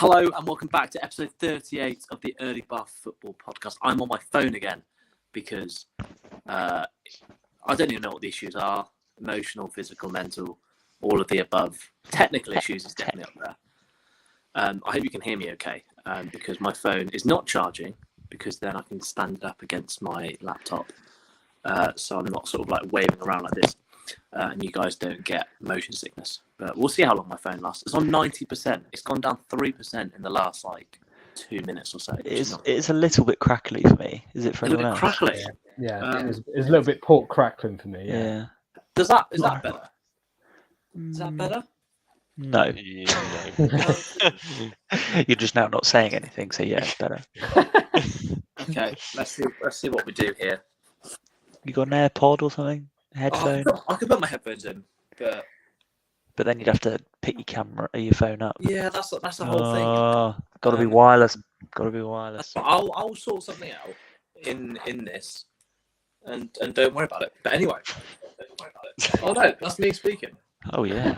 Hello and welcome back to episode 38 of the Early Bath Football Podcast. I'm on my phone again because I don't even know what the issues are. Emotional, physical, mental, all of the above. Technical issues is definitely up there. I hope you can hear me okay because my phone is not charging because then I can stand it up against my laptop. So I'm not sort of like waving around like this. And you guys don't get motion sickness. But we'll see how long my phone lasts. It's on 90%. It's gone down 3% in the last 2 minutes or so. It's a little bit crackly for me. Is it for anyone else? Crackly? Yeah. It's a little bit pork crackling for me. Yeah. Is that better? Is that better? No. You're just now not saying anything, so yeah, it's better. Okay, let's see what we do here. You got an AirPod or something? Headphone? I could put my headphones in, but then you'd have to pick your phone up. Yeah, that's the whole thing. Got to be wireless. Got to be wireless. I'll sort something out in this, and don't worry about it. But anyway, don't worry about it. Oh no, that's me speaking. Oh yeah.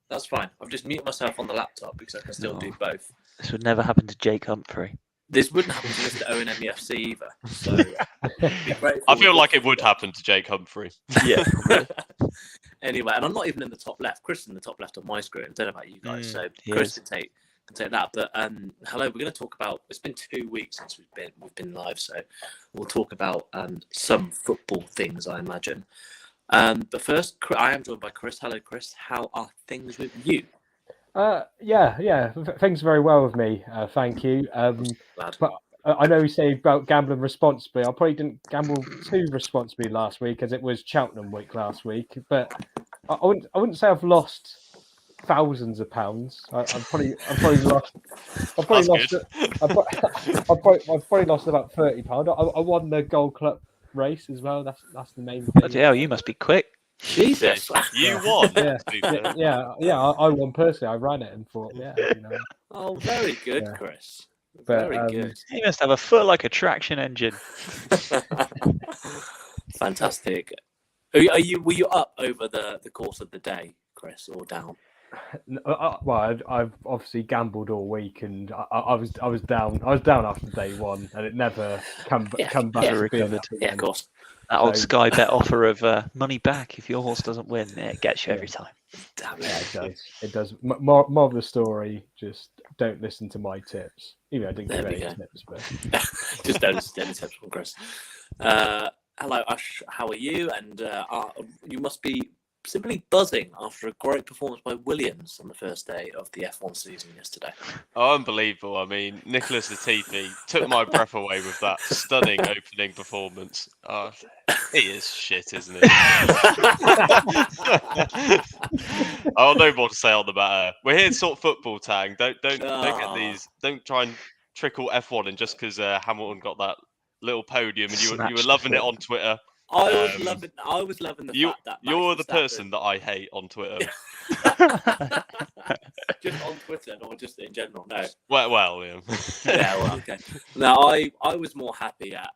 That's fine. I've just muted myself on the laptop because I can still do both. This would never happen to Jake Humphrey. This wouldn't happen to Mr. Owen MEFC either. So I feel like it would happen to Jake Humphrey. Yeah. Anyway, and I'm not even in the top left. Chris is in the top left of my screen. I don't know about you guys. So Chris can take that. But hello, we're going to talk about. It's been 2 weeks since we've been live, so we'll talk about some football things, I imagine. But first, I am joined by Chris. Hello, Chris. How are things with you? Yeah. Things very well with me. Thank you. But I know you say about gambling responsibly. I probably didn't gamble too responsibly last week, as it was Cheltenham week last week. But I wouldn't say I've lost thousands of pounds. I've probably lost about £30. I won the Gold Club race as well. That's the main thing. Bloody hell, you must be quick. Jesus, you won. Yeah. I won personally. I ran it and thought, Oh, very good, Chris. But, very good. You must have a foot like a traction engine. Fantastic. Were you up over the course of the day, Chris, or down? Well, I've obviously gambled all week, and I was down. I was down after day one, and it never come back. Recovered. Yeah, of course. That old Sky Bet offer of money back if your horse doesn't win, it gets you every time. Damn it. Yeah, it does. More of the story, just don't listen to my tips. Even I didn't give any tips, but just don't listen to any tips from Chris. Hello, Ash. How are you? And you must be simply buzzing after a great performance by Williams on the first day of the F1 season yesterday. Oh, unbelievable. I mean, Nicholas Latifi took my breath away with that stunning opening performance. Oh, he is shit, isn't he? I'll no more to say on the matter. We're here to sort football, Tang. Don't get these. Don't try and trickle F1 in just because Hamilton got that little podium and you were loving it on Twitter. I was loving the fact that you're the person that I hate on Twitter. Just on Twitter or just in general? No. Well, yeah. Yeah, well, okay. Now, I was more happy at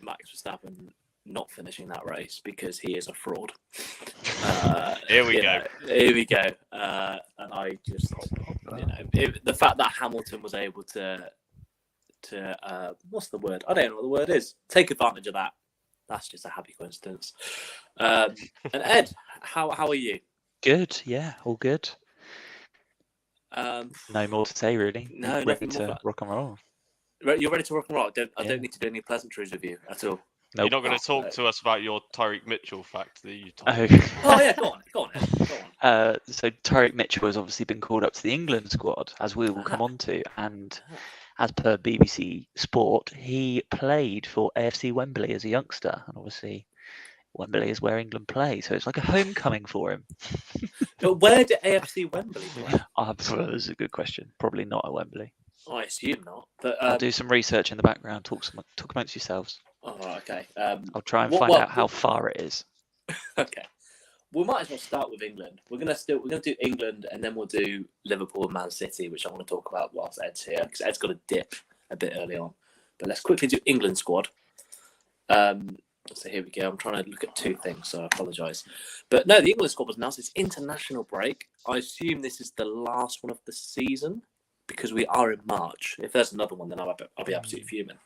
Max Verstappen not finishing that race because he is a fraud. Here we go. And I just, the fact that Hamilton was able to what's the word? I don't know what the word is. Take advantage of that. That's just a happy coincidence. And Ed, how are you? Good, yeah, all good. No more to say, really. No, ready to rock and roll. You're ready to rock and roll. I don't need to do any pleasantries with you at all. Nope. You're not going to talk to us about your Tyrique Mitchell fact that you told me. Oh yeah, go on, Ed. Go on. So Tyrique Mitchell has obviously been called up to the England squad, as we will come on to, and as per BBC Sport, he played for AFC Wembley as a youngster, and obviously Wembley is where England play, so it's like a homecoming for him. But where did AFC Wembley play? That's a good question. Probably not at Wembley. I assume not. But I'll do some research in the background. Talk amongst yourselves. Oh, okay. I'll try and find out how far it is. Okay. We might as well start with England. We're gonna do England, and then we'll do Liverpool and Man City, which I want to talk about whilst Ed's here, because Ed's got a dip a bit early on. But let's quickly do England squad. So here we go. I'm trying to look at two things, so I apologise. But no, the England squad was announced. It's international break. I assume this is the last one of the season, because we are in March. If there's another one, then I'll be absolutely fuming.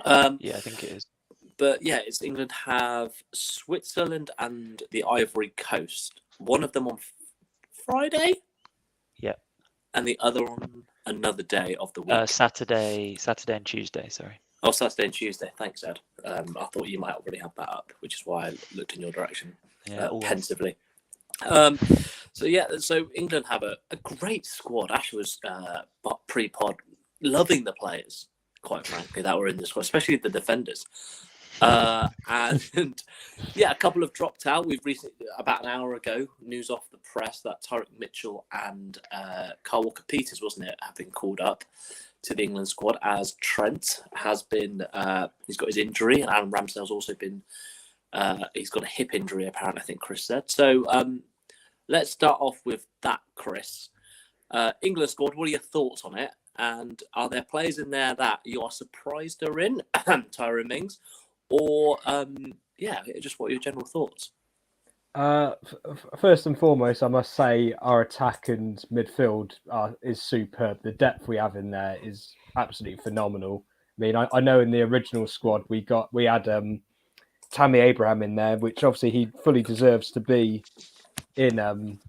Yeah, I think it is. But yeah, it's England have Switzerland and the Ivory Coast. One of them on Friday. Yeah. And the other on another day of the week. Saturday and Tuesday. Sorry. Oh, Saturday and Tuesday. Thanks, Ed. I thought you might already have that up, which is why I looked in your direction pensively. So England have a great squad. Ash was pre-pod loving the players, quite frankly, that were in the squad, especially the defenders. And yeah, a couple have dropped out. We've recently, about an hour ago, news off the press that Tyrique Mitchell and Kyle Walker-Peters, wasn't it, have been called up to the England squad, as Trent has been. He's got his injury, and Aaron Ramsdale's also been. He's got a hip injury, apparently, I think Chris said. So let's start off with that, Chris. England squad, what are your thoughts on it? And are there players in there that you are surprised are in, Tyrone Mings? Or, just what are your general thoughts? First and foremost, I must say our attack and midfield is superb. The depth we have in there is absolutely phenomenal. I mean, I know in the original squad we had Tammy Abraham in there, which obviously he fully deserves to be in. I'm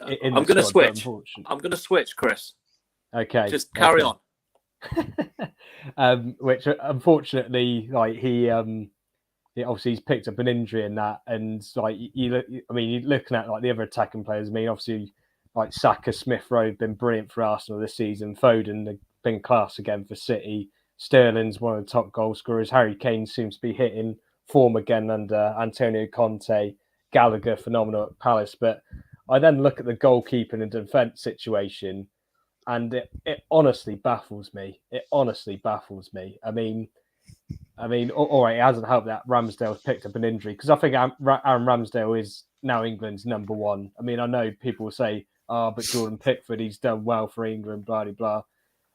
going to switch. I'm going to switch, Chris. Okay, just carry on. Which unfortunately, like he obviously he's picked up an injury in that, and like you're looking at like the other attacking players. I mean, obviously like Saka, Smith Rowe been brilliant for Arsenal this season. Foden been class again for City. Sterling's one of the top goal scorers. Harry Kane seems to be hitting form again under Antonio Conte. Gallagher phenomenal at Palace, but I then look at the goalkeeping and defence situation, and it honestly baffles me. I mean, all right, it hasn't helped that Ramsdale's picked up an injury, because I think Aaron Ramsdale is now England's number one. I mean, I know people will say, but Jordan Pickford, he's done well for England, blah, blah, blah.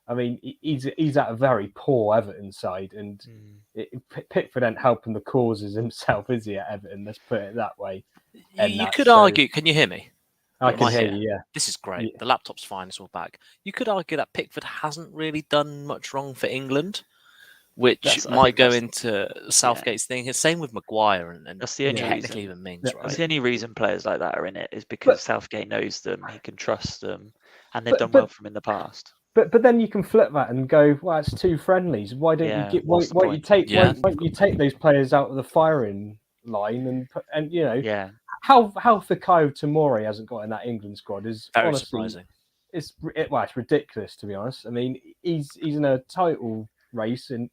I mean, he's at a very poor Everton side, and Pickford ain't helping the causes himself, is he, at Everton? Let's put it that way. You could argue, can you hear me? I can hear you, yeah. This is great. Yeah. The laptop's fine, it's all back. You could argue that Pickford hasn't really done much wrong for England, which might go into Southgate's thing. Same with Maguire and that's the only technically even Mings, right? That's the only reason players like that are in it, is because Southgate knows them, he can trust them, and they've done well for him in the past. But then you can flip that and go, well, it's two friendlies. Why don't why don't you take those players out of the firing line and you know how Fikayo Tomori hasn't got in that England squad is very honestly surprising. It's ridiculous, to be honest. I mean, he's in a title race in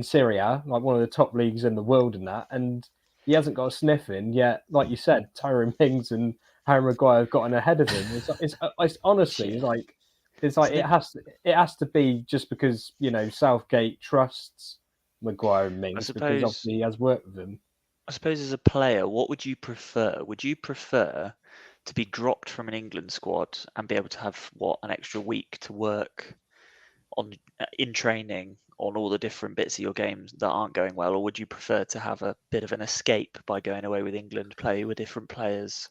Serie A, like one of the top leagues in the world in that, and he hasn't got a sniff in yet. Like you said, Tyrone Mings and Harry Maguire have gotten ahead of him. It's honestly it has to be just because Southgate trusts Maguire and Mings, because obviously he has worked with him. I suppose as a player, what would you prefer? Would you prefer to be dropped from an England squad and be able to have an extra week to work on in training on all the different bits of your games that aren't going well, or would you prefer to have a bit of an escape by going away with England, play with different players?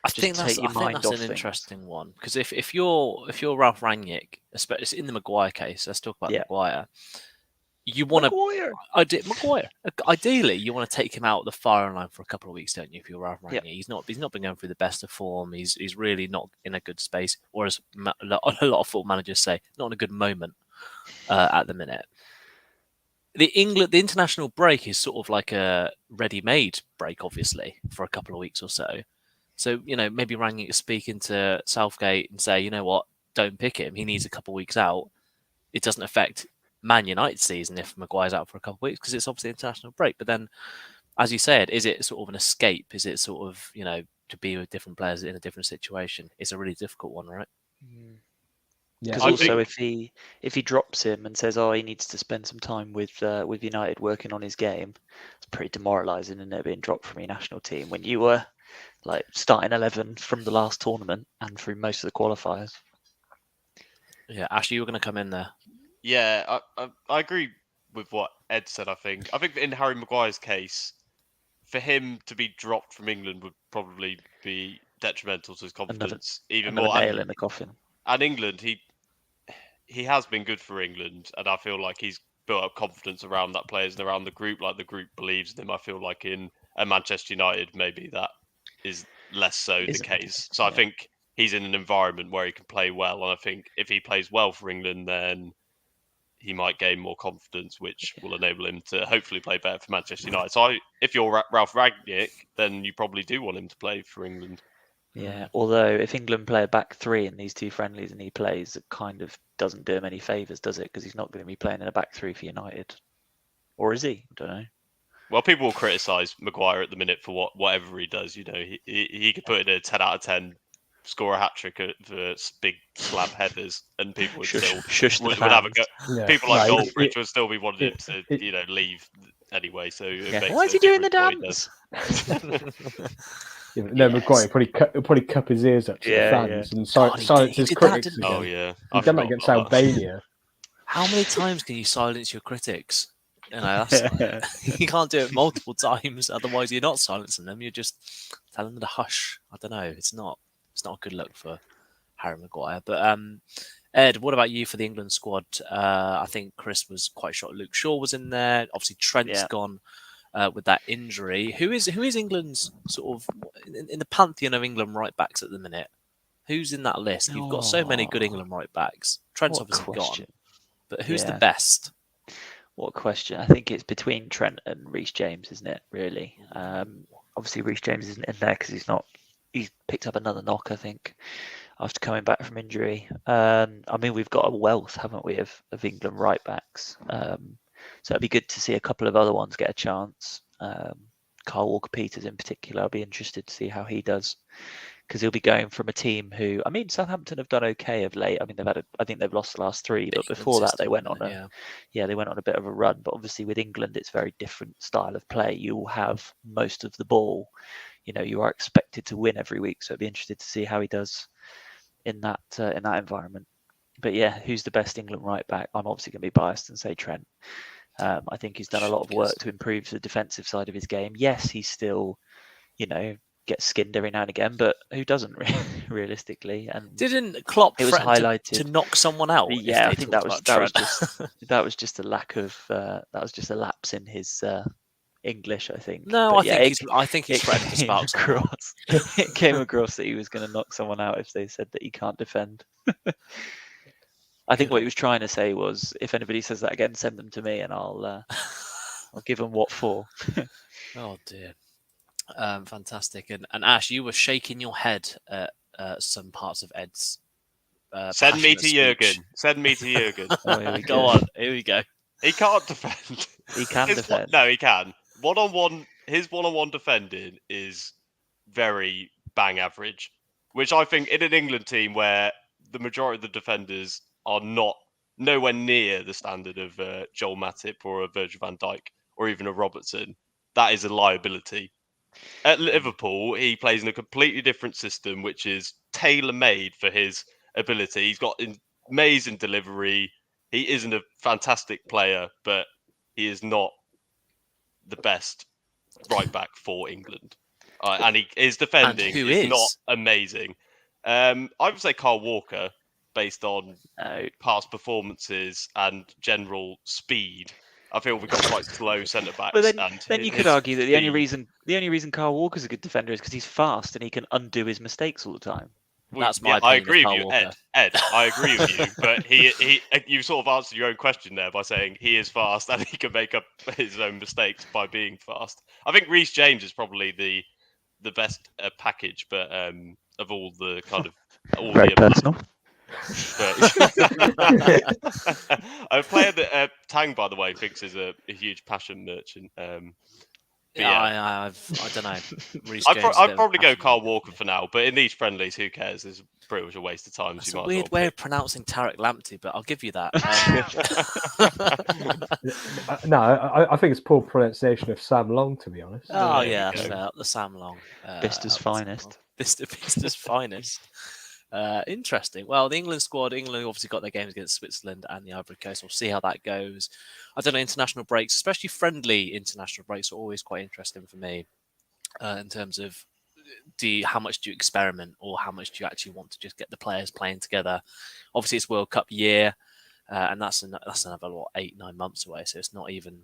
I think that's an interesting one, because if you're Ralph Rangnick, especially in the Maguire case, let's talk about Maguire. You want Maguire. Ideally, you want to take him out of the firing line for a couple of weeks, don't you? If you're Ralph Rangnick, he's not been going through the best of form. He's really not in a good space, or as a lot of football managers say, not in a good moment at the minute. The international break is sort of like a ready-made break, obviously, for a couple of weeks or so. So, maybe Rangnick is speaking to Southgate and say, you know what, don't pick him. He needs a couple of weeks out. It doesn't affect Man United season if Maguire's out for a couple of weeks, because it's obviously an international break. But then, as you said, is it sort of an escape? Is it sort of, to be with different players in a different situation? It's a really difficult one, right? Because also, if he drops him and says, he needs to spend some time with United working on his game, it's pretty demoralising, isn't it, being dropped from your national team when you were like starting 11 from the last tournament and through most of the qualifiers. Yeah, Ashley, you were going to come in there. Yeah, I agree with what Ed said. I think in Harry Maguire's case, for him to be dropped from England would probably be detrimental to his confidence. Another nail in the coffin. and England, he has been good for England, and I feel like he's built up confidence around that players and around the group. Like the group believes in him. I feel like in Manchester United, maybe that is less so the case. So I think he's in an environment where he can play well, and I think if he plays well for England, then he might gain more confidence, which will enable him to hopefully play better for Manchester United. So if you're Ralph Rangnick, then you probably do want him to play for England. Yeah, although if England play a back three in these two friendlies and he plays, it kind of doesn't do him any favours, does it? Because he's not going to be playing in a back three for United. Or is he? I don't know. Well, people will criticise Maguire at the minute for whatever he does. You know, he could put in a 10 out of 10, score a hat-trick for big slab headers, and people would would have a go. Yeah. People like Goldbridge would still be wanting him to, leave anyway. So why is he doing the dance? No, Maguire probably cup his ears up to the fans and silence his critics. Oh yeah, he's done that against Albania. How many times can you silence your critics? You know, you can't do it multiple times. Otherwise, you're not silencing them. You're just telling them to hush. I don't know. It's not a good look for Harry Maguire. But Ed, what about you for the England squad? I think Chris was quite shocked. Luke Shaw was in there. Obviously, Trent's gone. With that injury, who is England's sort of in the pantheon of England right backs at the minute? Who's in that list? You've got so many good England right backs. Trent's obviously gone, but who's the best? What a question! I think it's between Trent and Reece James, isn't it? Really? Obviously, Reece James isn't in there because he's picked up another knock, I think, after coming back from injury. I mean, we've got a wealth, haven't we, of England right backs. So it'd be good to see a couple of other ones get a chance. Kyle Walker-Peters in particular, I'll be interested to see how he does, because he'll be going from a team who, I mean, Southampton have done okay of late. I mean, I think they've lost the last three, but before that they went on they went on a bit of a run. But obviously with England, it's a very different style of play. You will have most of the ball. You know, you are expected to win every week, so I'd be interested to see how he does in that environment. But yeah, who's the best England right back? I'm obviously going to be biased and say Trent. I think he's done a lot of work to improve the defensive side of his game. Yes, he still, gets skinned every now and again, but who doesn't realistically? And didn't Klopp it was highlighted to knock someone out? Yeah, I think that was just a lack of that was just a lapse in his English, I think. No, but I think he's threatened to spark across. It came across that he was going to knock someone out if they said that he can't defend. I think what he was trying to say was, if anybody says that again, send them to me, and I'll give them what for. Oh dear, fantastic! And Ash, you were shaking your head at some parts of Ed's. Send me to Jurgen. Send me to Jurgen. Oh, go on. Here we go. He can't defend. He can defend. No, he can. His one-on-one defending is very bang average, which I think in an England team where the majority of the defenders are nowhere near the standard of Joel Matip or a Virgil van Dijk or even a Robertson, that is a liability. At Liverpool, he plays in a completely different system, which is tailor-made for his ability. He's got amazing delivery. He isn't a fantastic player, but he is not the best right back for England. And his defending is not amazing. I would say Kyle Walker, based on past performances and general speed. I feel we've got quite slow centre backs. But then you could argue that the only reason Kyle Walker's a good defender is because he's fast and he can undo his mistakes all the time. That's my opinion. I agree with you, Ed. I agree with you, but you sort of answered your own question there by saying he is fast and he can make up his own mistakes by being fast. I think Reece James is probably the best package, but of all the kind of all very the personal. A player that Tang, by the way, thinks is a huge passion merchant. I don't know. I'd probably go Kyle Walker for now, but in these friendlies, who cares? It's pretty much a waste of time. It's a weird way of pronouncing Tyrique Mitchell, but I'll give you that. No, I think it's poor pronunciation of Sam Long, to be honest. Oh yeah, the Sam Long, Vista's finest. Vista's finest. Interesting. Well, the England squad, England obviously got their games against Switzerland and the Ivory Coast. We'll see how that goes. I don't know, international breaks, especially friendly international breaks, are always quite interesting for me in terms of how much do you experiment, or how much do you actually want to just get the players playing together? Obviously, it's World Cup year, and that's another 8-9 months away, so it's not even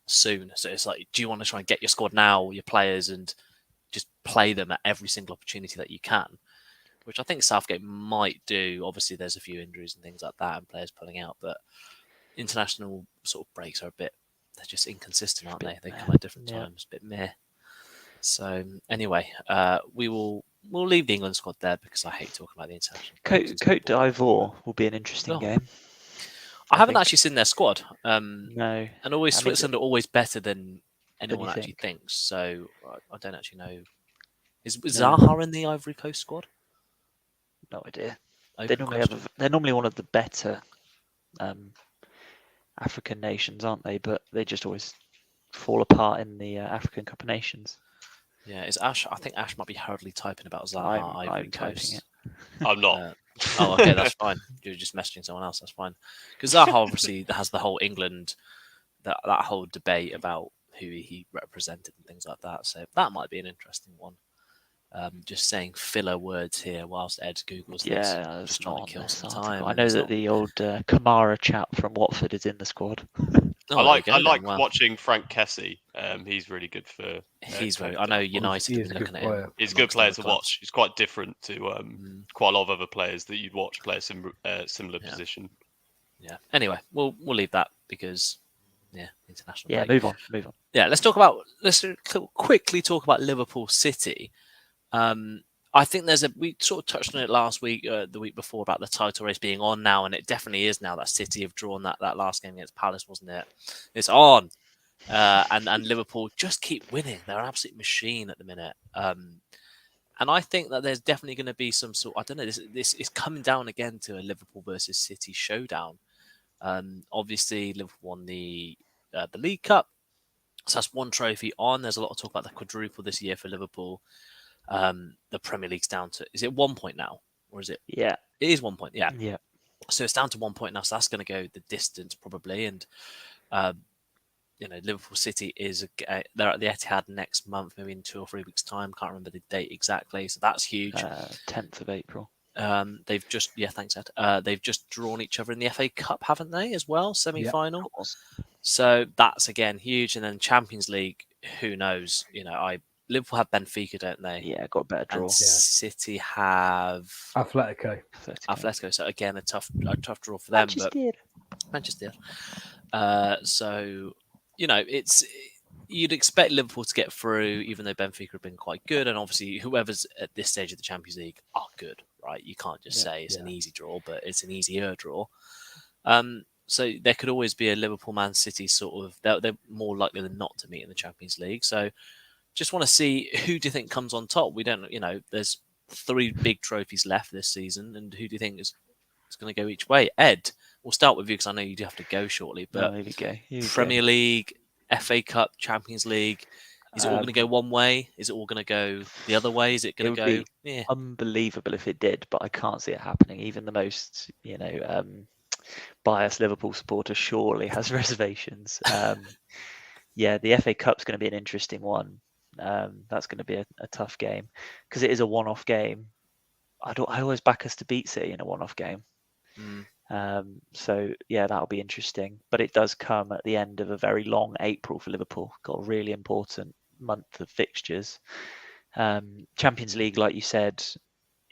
soon. So it's like, do you want to try and get your squad now, your players, and just play them at every single opportunity that you can? Which I think Southgate might do. Obviously, there's a few injuries and things like that, and players pulling out. But international sort of breaks are they're just inconsistent, aren't they? They come at different times, a bit meh. So anyway, we'll leave the England squad there because I hate talking about the international. Côte d'Ivoire will be an interesting game. I haven't actually seen their squad. No, and always Switzerland are always better than anyone actually thinks. So I don't actually know. Is Zaha in the Ivory Coast squad? No idea. They're normally one of the better African nations, aren't they? But they just always fall apart in the African Cup of Nations. Yeah, is Ash? I think Ash might be hurriedly typing about Zaha Ivory Coast. I'm not. Okay, that's fine. You're just messaging someone else. That's fine. Because Zaha obviously has the whole England, that whole debate about who he represented and things like that. So that might be an interesting one. Just saying filler words here whilst Ed Googles this. Yeah, just trying to kill some time. I know that the old Kamara chap from Watford is in the squad. I like watching Frank Kessie. He's really good for. He's very. I know United have been looking at him. He's a good player to watch. He's quite different to quite a lot of other players that you'd watch play a similar position. Yeah. Anyway, we'll leave that because international. Yeah, move on. Yeah, let's quickly talk about Liverpool City. I think we sort of touched on it last week, the week before, about the title race being on now, and it definitely is now that City have drawn that last game against Palace, wasn't it? It's on, and Liverpool just keep winning. They're an absolute machine at the minute, and I think that there's definitely going to be some sort. I don't know. This is coming down again to a Liverpool versus City showdown. Obviously, Liverpool won the League Cup, so that's one trophy on. There's a lot of talk about the quadruple this year for Liverpool. The Premier League's down to, is it 1 point now, or is it? Yeah, it is 1 point. Yeah. So it's down to 1 point now. So that's going to go the distance probably. And Liverpool City they're at the Etihad next month, maybe in 2 or 3 weeks' time. Can't remember the date exactly. So that's huge. 10th of April. They've just thanks Ed. They've just drawn each other in the FA Cup, haven't they? As well, semi-final. Yeah. So that's again huge. And then Champions League, who knows? Liverpool have Benfica, don't they? Yeah, got a better draw. And City have Atletico. So again, a tough draw for them. Manchester. So you'd expect Liverpool to get through, even though Benfica have been quite good, and obviously whoever's at this stage of the Champions League are good, right? You can't just say it's an easy draw, but it's an easier draw. So there could always be a Liverpool Man City sort of. They're more likely than not to meet in the Champions League. So. Just want to see, who do you think comes on top? We don't, there's 3 big trophies left this season, and who do you think is going to go each way? Ed, we'll start with you because I know you do have to go shortly. But Premier League, FA Cup, Champions League, is it all going to go one way? Is it all going to go the other way? Is it going to go? Be unbelievable if it did, but I can't see it happening. Even the most, biased Liverpool supporter surely has reservations. The FA Cup's going to be an interesting one. That's going to be a tough game because it is a one-off game. I always back us to beat City in a one-off game. So that'll be interesting. But it does come at the end of a very long April for Liverpool. Got a really important month of fixtures. Champions League, like you said,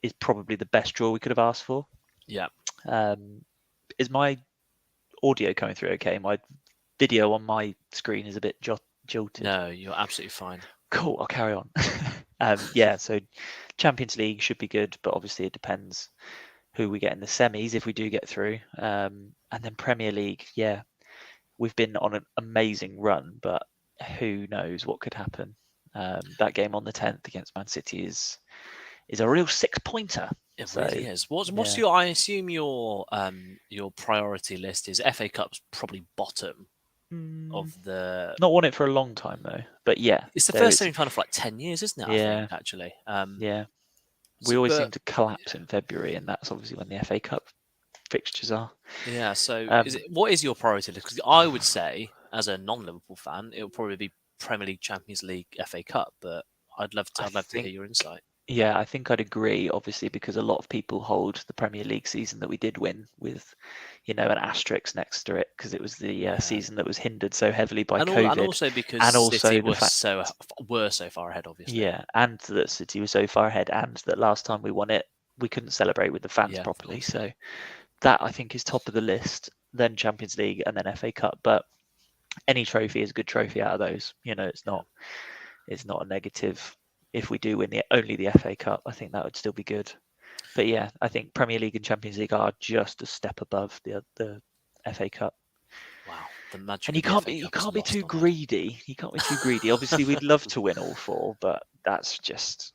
is probably the best draw we could have asked for. Yeah. Is my audio coming through okay? My video on my screen is a bit jolted. No, you're absolutely fine. Cool, I'll carry on. So Champions League should be good, but obviously it depends who we get in the semis if we do get through. And then Premier League, we've been on an amazing run, but who knows what could happen. That game on the 10th against Man City is a real 6-pointer. It really is. What's your? I assume your priority list is FA Cup's probably bottom of the. Not won it for a long time though, but it's the first semi-final for like 10 years, isn't it? I think, actually. We always seem to collapse in February, and that's obviously when the FA Cup fixtures are. Yeah. So, what is your priority list? Because I would say, as a non-Liverpool fan, it would probably be Premier League, Champions League, FA Cup, but I'd love to hear your insight. Yeah, I think I'd agree, obviously, because a lot of people hold the Premier League season that we did win with, an asterisk next to it, because it was the season that was hindered so heavily by COVID. And also because City were so far ahead, obviously. Yeah, and that City was so far ahead, and that last time we won it, we couldn't celebrate with the fans properly. So that, I think, is top of the list, then Champions League, and then FA Cup. But any trophy is a good trophy out of those. It's not a negative. If we do win only the FA Cup, I think that would still be good. But yeah, I think Premier League and Champions League are just a step above the FA Cup. Wow, the magic. And you can't be too greedy. You can't be too greedy. Obviously, we'd love to win all 4, but that's just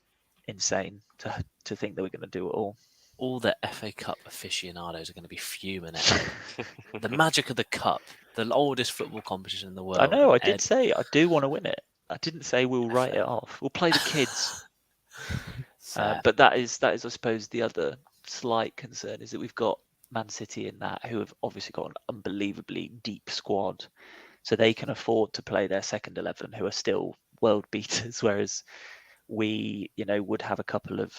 insane to think that we're going to do it all. All the FA Cup aficionados are going to be fuming at it. The magic of the cup, the oldest football competition in the world. I know. I did say I do want to win it. I didn't say we'll write it off. We'll play the kids. But that is, I suppose, the other slight concern is that we've got Man City in that, who have obviously got an unbelievably deep squad, so they can afford to play their second 11, who are still world beaters, whereas we, would have a couple of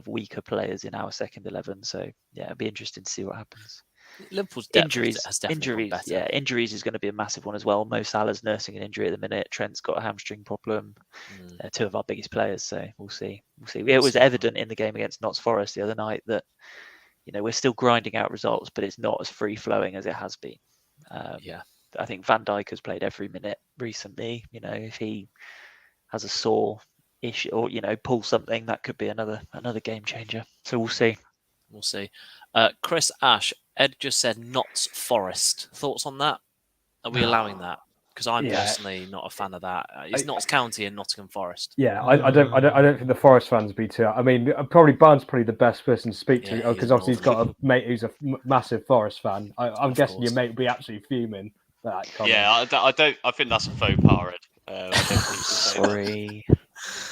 weaker players in our second 11. So yeah, it'd be interesting to see what happens. Liverpool's injuries better. Injuries is going to be a massive one as well. Mo Salah's nursing an injury at the minute. Trent's got a hamstring problem. 2 of our biggest players, so we'll see. It was evident in the game against Notts Forest the other night that we're still grinding out results, but it's not as free flowing as it has been. I think Van Dijk has played every minute recently. If he has a sore issue or pull something, that could be another game changer. So we'll see. We'll see. Chris Ash, Ed just said Notts Forest. Thoughts on that? Are we allowing that? Because I'm personally not a fan of that. It's Notts County and Nottingham Forest. Yeah, I don't think the Forest fans would be too. I mean, probably Barnes probably the best person to speak to because obviously he's got a mate who's a massive Forest fan. I'm guessing your mate would be absolutely fuming for that comment. Yeah, I think that's a faux pas, Ed. Sorry.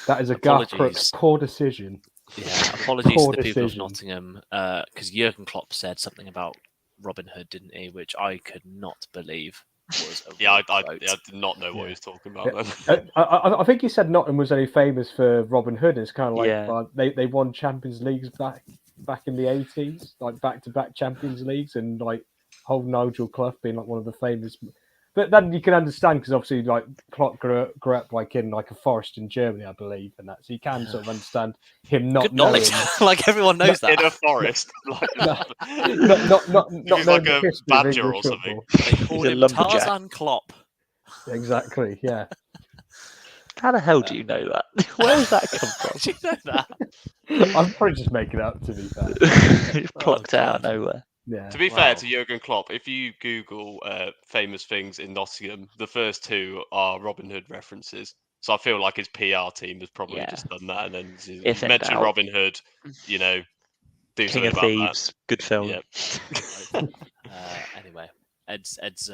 That is a Garth Crooks poor decision. Yeah, apologies to the people of Nottingham, because Jurgen Klopp said something about Robin Hood, didn't he? Which I could not believe was a I did not know what he was talking about. Then. I think he said Nottingham was only famous for Robin Hood. It's kind of like they won Champions Leagues back in the 80s, like back-to-back Champions Leagues, and like whole Nigel Clough being like one of the famous. But then you can understand because obviously, like Klopp grew up like in like a forest in Germany, I believe, and that so you can sort of understand him not knowing. Like everyone knows that in a forest, like not he's like a badger or something. They called him Tarzan Klopp. Exactly, yeah. How the hell do you know that? Where does that come from? Do you know that? I'm probably just making it up, to be fair. You've plucked out of nowhere. Yeah. To be fair to Jurgen Klopp, if you Google famous things in Nottingham, the first 2 are Robin Hood references. So I feel like his PR team has probably just done that, and then if mentioned Robin Hood, do King something of about Thieves, that. Good film. Yep. Anyway, Ed's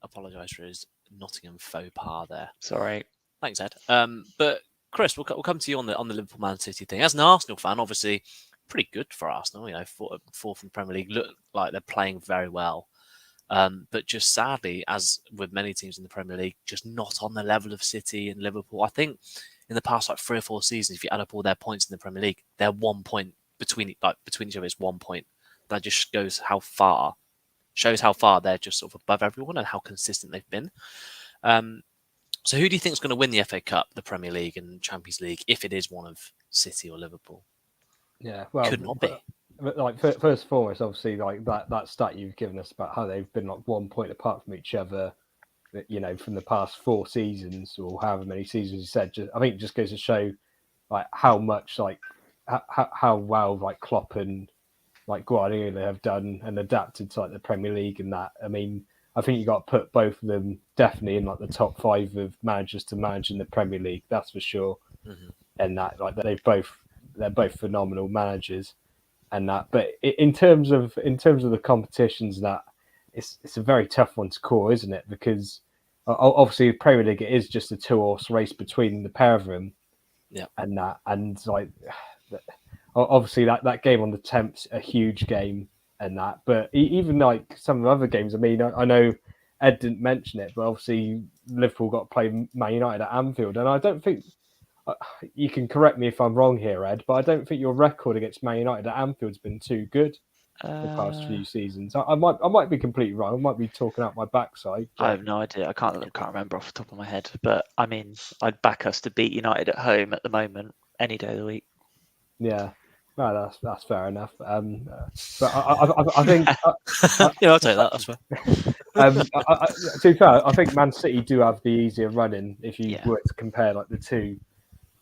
apologised for his Nottingham faux pas there. Sorry. Thanks, Ed. But Chris, we'll come to you on the Liverpool Man City thing. As an Arsenal fan, obviously. Pretty good for Arsenal, fourth in the Premier League. Look like they're playing very well, but just sadly, as with many teams in the Premier League, just not on the level of City and Liverpool. I think in the past 3 or 4 seasons, if you add up all their points in the Premier League, they're 1 point between each other is 1 point. That just shows how far they're just sort of above everyone and how consistent they've been. So who do you think is going to win the FA Cup, the Premier League, and Champions League if it is one of City or Liverpool? Yeah, well, could not be. But like first and foremost, obviously, like that stat you've given us about how they've been like 1 point apart from each other, from the past 4 seasons or however many seasons you said. I think it just goes to show like how much like how well like Klopp and like Guardiola have done and adapted to like the Premier League and that. I mean, I think you got to put both of them definitely in like the top 5 of managers to manage in the Premier League. That's for sure. Mm-hmm. And that like they're both phenomenal managers, and that. But in terms of the competitions, that it's a very tough one to call, isn't it? Because obviously the Premier League, it is just a 2-horse race between the pair of them. Yeah, and like obviously that game on the 10th's a huge game, and that. But even like some of the other games, I mean, I know Ed didn't mention it, but obviously Liverpool got to play Man United at Anfield, and I don't think. you can correct me if I'm wrong here, Ed, but I don't think your record against Man United at Anfield's been too good the past few seasons. I might be completely wrong. I might be talking out my backside. I have no idea. I can't remember off the top of my head. But I mean, I'd back us to beat United at home at the moment any day of the week. Yeah, no, that's fair enough. But I think yeah, I'll take that. That's fair. to be fair, I think Man City do have the easier running if you were to compare like the two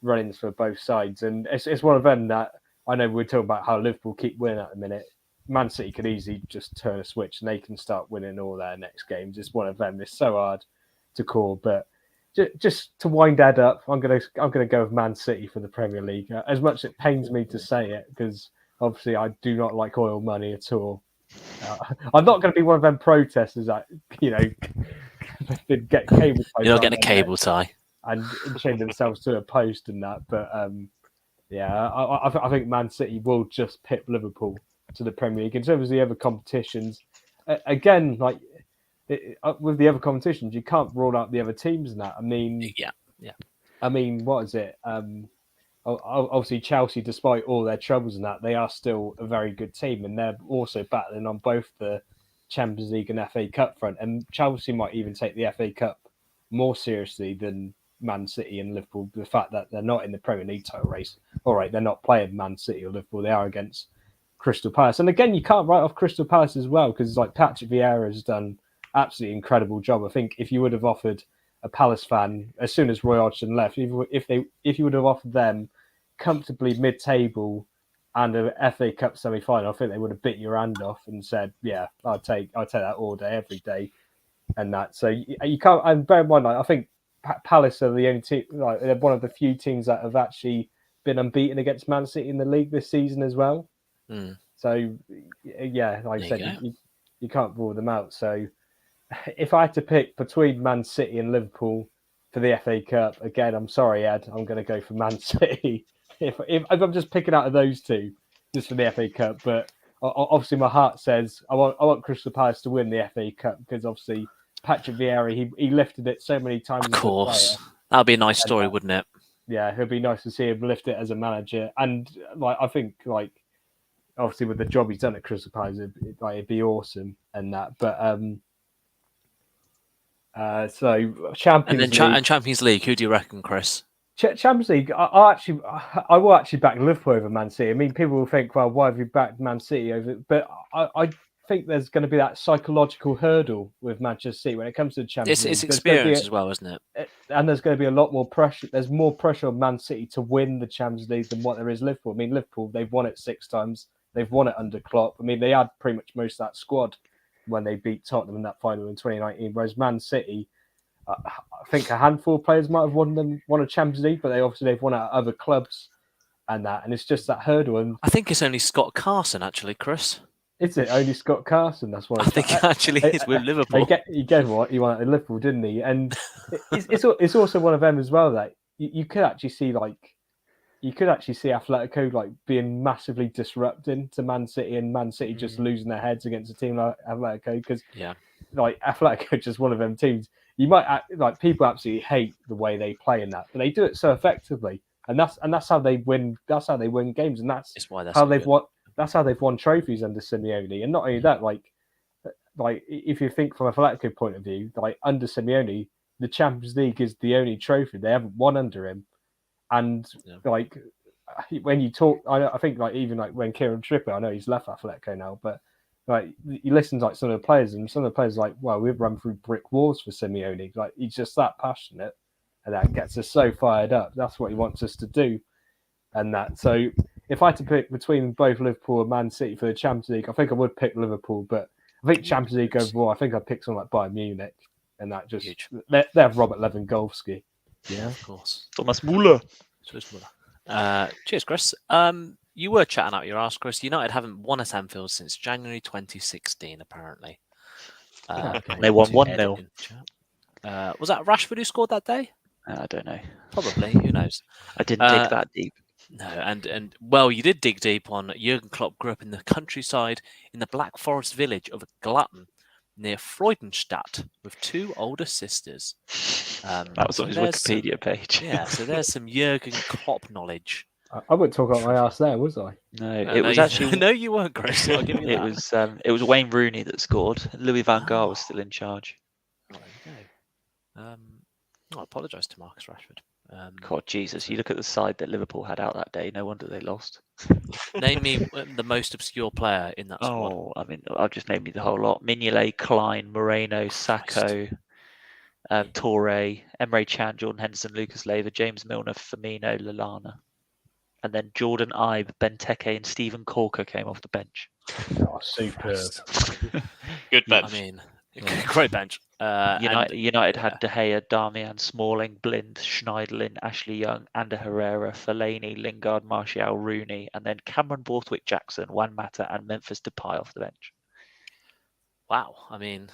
runnings for both sides, and it's one of them that I know we're talking about how Liverpool keep winning at the minute. Man City could easily just turn a switch and they can start winning all their next games. It's one of them. It's so hard to call, but just to wind Ed up, I'm gonna go with Man City for the Premier League. As much as it pains me to say it, because obviously I do not like oil money at all. I'm not going to be one of them protesters that get cable ties. You're not getting a cable tie and chain themselves to a post and that. But I think Man City will just pip Liverpool to the Premier League. In terms of the other competitions, again, like with the other competitions, you can't rule out the other teams and that. I mean, yeah. I mean, what is it? Obviously, Chelsea, despite all their troubles and that, they are still a very good team, and they're also battling on both the Champions League and FA Cup front. And Chelsea might even take the FA Cup more seriously than Man City and Liverpool. The fact that they're not in the Premier League title race. All right, they're not playing Man City or Liverpool. They are against Crystal Palace. And again, you can't write off Crystal Palace as well, because like Patrick Vieira has done absolutely incredible job. I think if you would have offered a Palace fan as soon as Roy Hodgson left, if you would have offered them comfortably mid-table and a FA Cup semi-final, I think they would have bit your hand off and said, "Yeah, I'll take that all day, every day," and that. So you can't. And bear in mind, like, I think Palace are the only team, like they're one of the few teams that have actually been unbeaten against Man City in the league this season as well. So yeah, like I said, you can't rule them out. So if I had to pick between Man City and Liverpool for the FA Cup, again, I'm sorry, Ed, I'm going to go for Man City. If I'm just picking out of those two, just for the FA Cup, but obviously my heart says I want Crystal Palace to win the FA Cup, because obviously Patrick Vieira, he lifted it so many times. Of course, that would be a nice story, wouldn't it? Yeah, it'd be nice to see him lift it as a manager, and like I think like obviously with the job he's done at Crystal Palace, it'd be awesome and that. But so Champions League. And Champions League, who do you reckon, Chris? Champions League, I will actually back Liverpool over Man City. I mean, people will think, well, why have you backed Man City over? But I think there's going to be that psychological hurdle with Manchester City when it comes to the Champions League. It's experience as well, isn't it? And there's going to be a lot more pressure. There's more pressure on Man City to win the Champions League than what there is Liverpool. I mean, Liverpool, they've won it 6 times. They've won it under Klopp. I mean, they had pretty much most of that squad when they beat Tottenham in that final in 2019. Whereas Man City, I think a handful of players might have won a Champions League, but they've won at other clubs and that. And it's just that hurdle. And I think it's only Scott Carson, actually, Chris. Is it only Scott Carson? That's what I think it actually is with Liverpool. He gave what he wanted at Liverpool, didn't he? And it's also one of them as well that you could actually see Atletico like being massively disrupting to Man City, and Man City just losing their heads against a team like Atletico, because like Atletico just one of them teams. You might like people absolutely hate the way they play in that, but they do it so effectively, and that's how they win. That's how they win games, and that's how they've won. That's how they've won trophies under Simeone. And not only that, like if you think from a Atletico point of view, like under Simeone, the Champions League is the only trophy they haven't won under him. And like when you talk, I think like even like when Kieran Trippier, I know he's left Atletico now, but like you listen to like some of the players, and some of the players are like, well, we've run through brick walls for Simeone. Like he's just that passionate, and that gets us so fired up. That's what he wants us to do, and that. So if I had to pick between both Liverpool and Man City for the Champions League, I think I would pick Liverpool. But I think Champions League overall, I think I'd pick someone like Bayern Munich, and that just they have Robert Lewandowski. Yeah, of course. Thomas Müller. Cheers, Chris. You were chatting out your arse, Chris. United haven't won at Anfield since January 2016, apparently. They won 1-0. Was that Rashford who scored that day? I don't know. Probably. Who knows? I didn't dig that deep. No, and well, you did dig deep on Jurgen Klopp grew up in the countryside in the Black Forest village of Glutton, near Freudenstadt with 2 older sisters. That was on his Wikipedia page. Yeah, so there's some Jurgen Klopp knowledge. I wouldn't talk about my ass there, was I? No, it was actually. No, you weren't, Chris. I'll give you that. It was Wayne Rooney that scored. Louis van Gaal was still in charge. Well, there you go. I apologise to Marcus Rashford. God, Jesus! You look at the side that Liverpool had out that day. No wonder they lost. Name me the most obscure player in that squad. Oh, I mean, I'll just name you the whole lot: Mignolet, Klein, Moreno, Sacco, Torre, Emre Can, Jordan Henderson, Lucas Leiva, James Milner, Firmino, Lallana. And then Jordan Ibe, Benteke, and Stephen Corker came off the bench. Oh, superb. Good bench. I mean, great bench. United had De Gea, Darmian, Smalling, Blind, Schneiderlin, Ashley Young, Ander Herrera, Fellaini, Lingard, Martial, Rooney, and then Cameron Borthwick-Jackson, Juan Mata, and Memphis Depay off the bench. Wow, I mean...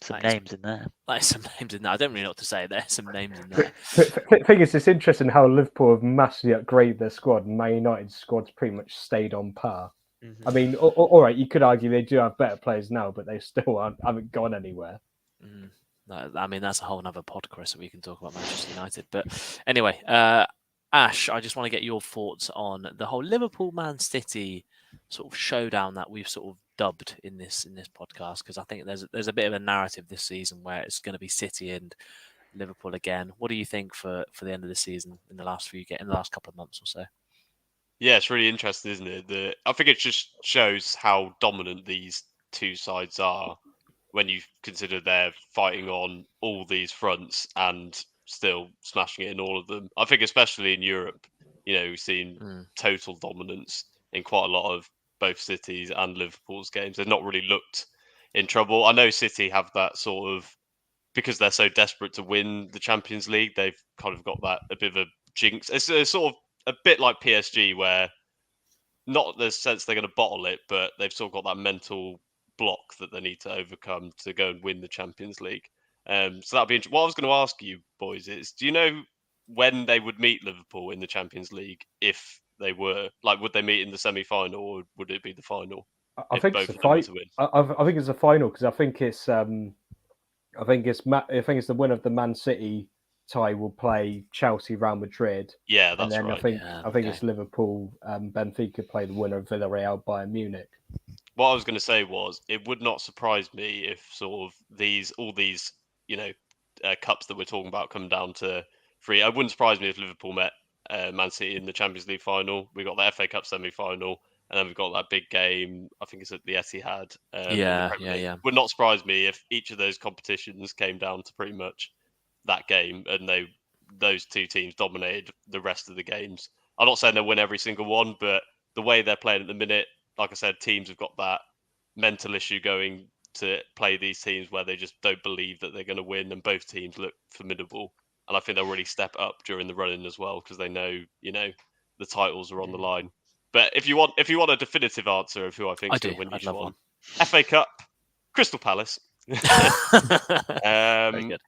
Some names in there. There's some names in there. I don't really know what to say. There's some names in there. The thing is, it's interesting how Liverpool have massively upgraded their squad, and Man United's squad's pretty much stayed on par. Mm-hmm. I mean, all right, you could argue they do have better players now, but they still haven't gone anywhere. Mm. No, I mean, that's a whole other pod, Chris, that we can talk about Manchester United. But anyway, Ash, I just want to get your thoughts on the whole Liverpool-Man City sort of showdown that we've sort of dubbed in this podcast, because I think there's a bit of a narrative this season where it's going to be City and Liverpool again. What do you think for the end of the season in the last couple of months or so? Yeah, it's really interesting, isn't it? I think it just shows how dominant these two sides are when you consider they're fighting on all these fronts and still smashing it in all of them. I think especially in Europe, we've seen total dominance in quite a lot of both City's and Liverpool's games. They've not really looked in trouble. I know City have that sort of, because they're so desperate to win the Champions League, they've kind of got that a bit of a jinx. It's sort of a bit like PSG, where not the sense they're going to bottle it, but they've sort of got that mental block that they need to overcome to go and win the Champions League. So that'll be interesting. What I was going to ask you boys is, do you know when they would meet Liverpool in the Champions League? If they were, would they meet in the semi-final, or would it be the final? I think it's a final. I think it's a final, because I think it's the winner of the Man City tie will play Chelsea, Real Madrid. Yeah, that's and then right. I think it's Liverpool, Benfica play the winner of Villarreal, Bayern Munich. What I was going to say was, it would not surprise me if sort of all these cups that we're talking about come down to 3. It wouldn't surprise me if Liverpool met Man City in the Champions League final. We got the FA Cup semi-final, and then we've got that big game. I think it's at the Etihad. Yeah. Would not surprise me if each of those competitions came down to pretty much that game, and those two teams dominated the rest of the games. I'm not saying they'll win every single one, but the way they're playing at the minute, like I said, teams have got that mental issue going to play these teams where they just don't believe that they're going to win, and both teams look formidable. And I think they'll really step up during the run-in as well, because they know, the titles are on the line. But if you want a definitive answer of who I think is going to win each one, FA Cup, Crystal Palace. Very good.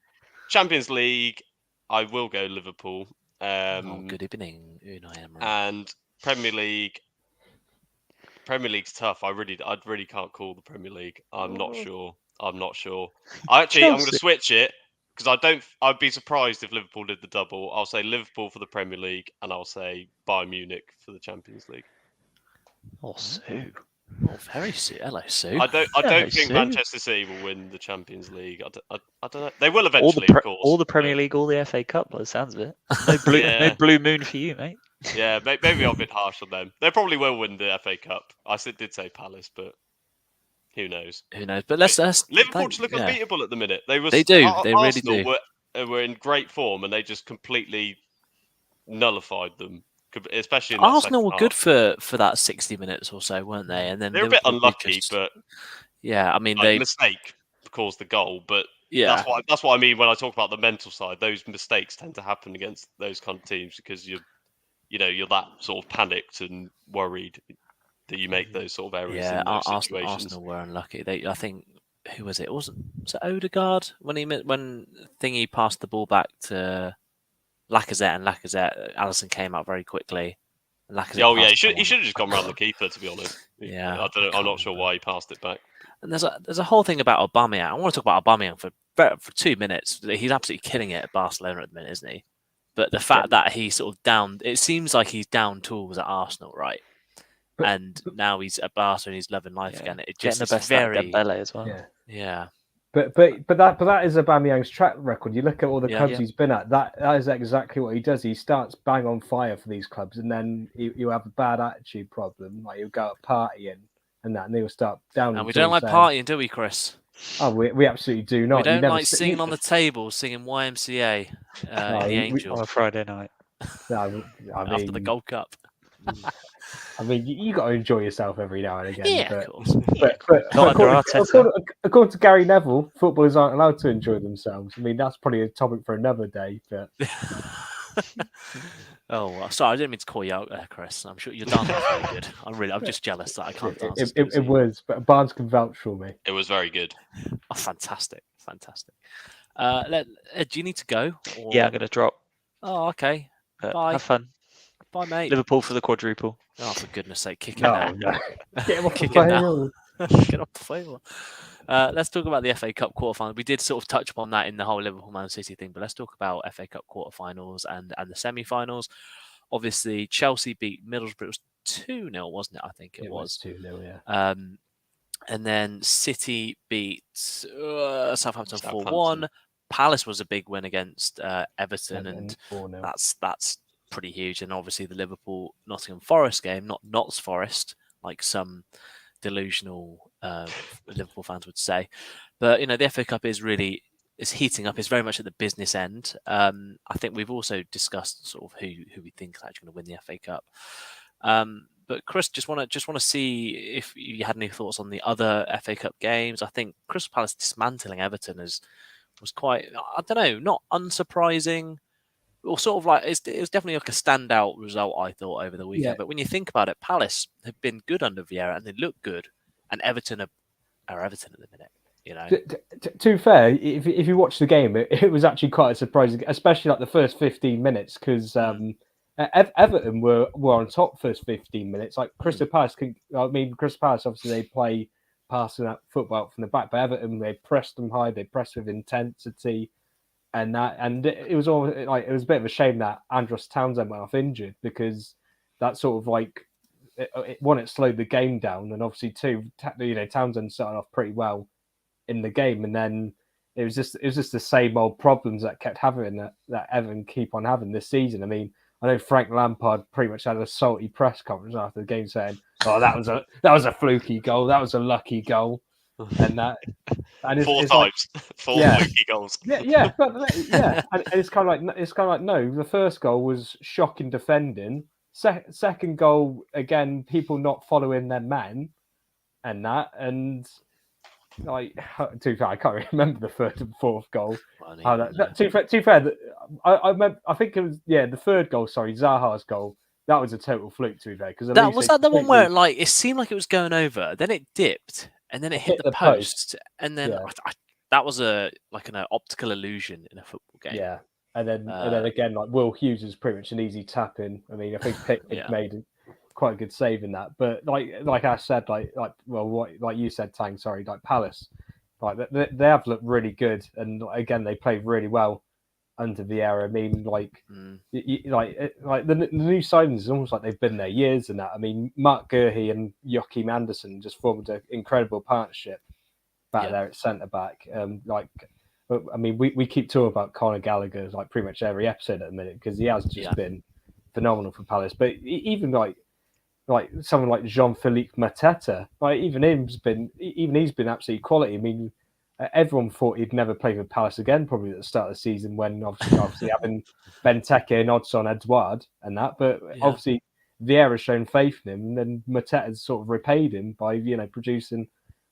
Champions League, I will go Liverpool. Good evening, Unai Emery. And Premier League's tough. I really can't call the Premier League. I'm not sure. I'm going to switch it, because I'd be surprised if Liverpool did the double. I'll say Liverpool for the Premier League, and I'll say Bayern Munich for the Champions League. Oh, Sue. Oh, very Sue. Hello, Sue. I don't think Manchester City will win the Champions League. I don't know. They will eventually, of course. All the Premier League, all the FA Cup, by the sounds of it. No blue moon for you, mate. Yeah, maybe I'm a bit harsh on them. They probably will win the FA Cup. I did say Palace, but who knows? But let's Liverpool just look unbeatable at the minute. They do. They Arsenal really do. Were in great form, and they just completely nullified them. Especially in Arsenal were good for that 60 minutes or so, weren't they? And then they're a bit unlucky, but yeah, I mean, mistake caused the goal. But yeah, that's what I mean when I talk about the mental side. Those mistakes tend to happen against those kind of teams, because you're that sort of panicked and worried that you make those sort of errors. Yeah, in those situations. Arsenal were unlucky. I think, who was it? Was it Odegaard when Thingy passed the ball back to Lacazette, and Alisson came out very quickly. He should have just gone around the keeper, to be honest. Yeah, I don't know. I'm not sure why he passed it back. And there's a whole thing about Aubameyang. I want to talk about Aubameyang for 2 minutes. He's absolutely killing it at Barcelona at the minute, isn't he? But the fact that he's sort of down, it seems like he's down tools at Arsenal, right? And now he's at Barcelona and he's loving life again. It just getting the best out of Dembele as well. Yeah. But that is Aubameyang's track record. You look at all the clubs he's been at. That is exactly what he does. He starts bang on fire for these clubs, and then you have a bad attitude problem. Like he'll go out partying and that, and he'll start down. And we don't like partying, do we, Chris? Oh, we absolutely do not. We don't like singing on the table, singing YMCA in the Angel on a Friday night. No, after the Gold Cup. I mean, you got to enjoy yourself every now and again. Yeah, of course. But according to Gary Neville, footballers aren't allowed to enjoy themselves. I mean, that's probably a topic for another day. But oh, sorry, I didn't mean to call you out there, Chris. I'm sure your dance was very good. I'm just jealous that I can't dance. It was, but Barnes can vouch for me. It was very good. Oh, fantastic. Do you need to go? Or... Yeah, I'm going to drop. Oh, okay. Bye. Have fun. Bye, mate. Liverpool for the quadruple. Oh, for goodness sake, kick it now. No. Get him off the field. Get off the field. Let's talk about the FA Cup quarterfinals. We did sort of touch upon that in the whole Liverpool-Man City thing, but let's talk about FA Cup quarterfinals and the semi-finals. Obviously, Chelsea beat Middlesbrough. It was 2-0, wasn't it? I think it was 2-0, yeah. And then City beat Southampton 4-1. Palace was a big win against Everton, and that's pretty huge. And obviously the Liverpool-Nottingham Forest game, not Notts Forest, like some delusional Liverpool fans would say. But, the FA Cup is heating up. It's very much at the business end. I think we've also discussed sort of who we think is actually going to win the FA Cup. But Chris, just want to see if you had any thoughts on the other FA Cup games. I think Crystal Palace dismantling Everton was quite, I don't know, not unsurprising, or sort of like it was definitely like a standout result, I thought, over the weekend. Yeah. But when you think about it, Palace have been good under Vieira and they look good, and Everton are Everton at the minute. To be fair, if you watch the game, it was actually quite surprising, especially like the first 15 minutes, because Everton were on top first 15 minutes. Like Crystal Palace, Crystal Palace obviously they play passing that football from the back, but Everton they pressed them high, they pressed with intensity. And it was all like it was a bit of a shame that Andros Townsend went off injured, because that sort of like it slowed the game down, and obviously two, Townsend started off pretty well in the game, and then it was just the same old problems that kept having that Everton keep on having this season. I mean, I know Frank Lampard pretty much had a salty press conference after the game saying, "Oh, that was a fluky goal, that was a lucky goal," and that. And four times, like, four fluky goals. Yeah, and it's kind of like no. The first goal was shocking defending. Second goal again, people not following their man, and like to be fair, I can't remember the third and fourth goal. To be fair, I think it was the third goal. Sorry, Zaha's goal. That was a total fluke. To be fair, because that the one where like it seemed like it was going over, then it dipped. And then it hit the post, and then that was an optical illusion in a football game. Yeah, and then again, like Will Hughes is pretty much an easy tap in. I mean, I think Pickford made quite a good save in that. But like I said, like you said, Tang. Sorry, like Palace, like they have looked really good, and again they played really well under Vieira. I mean, the new signings is almost like they've been there years and that. I mean, Mark Gurhey and Joachim Andersen just formed an incredible partnership back there at centre back. I mean, we keep talking about Conor Gallagher like pretty much every episode at the minute, because he has just been phenomenal for Palace. But even like someone like Jean-Philippe Mateta, like even he's been absolutely quality. I mean, everyone thought he'd never play for Palace again, probably at the start of the season, when obviously having Benteke and Odson Edouard and that. But obviously Vieira's shown faith in him, and then Mateta's sort of repaid him by producing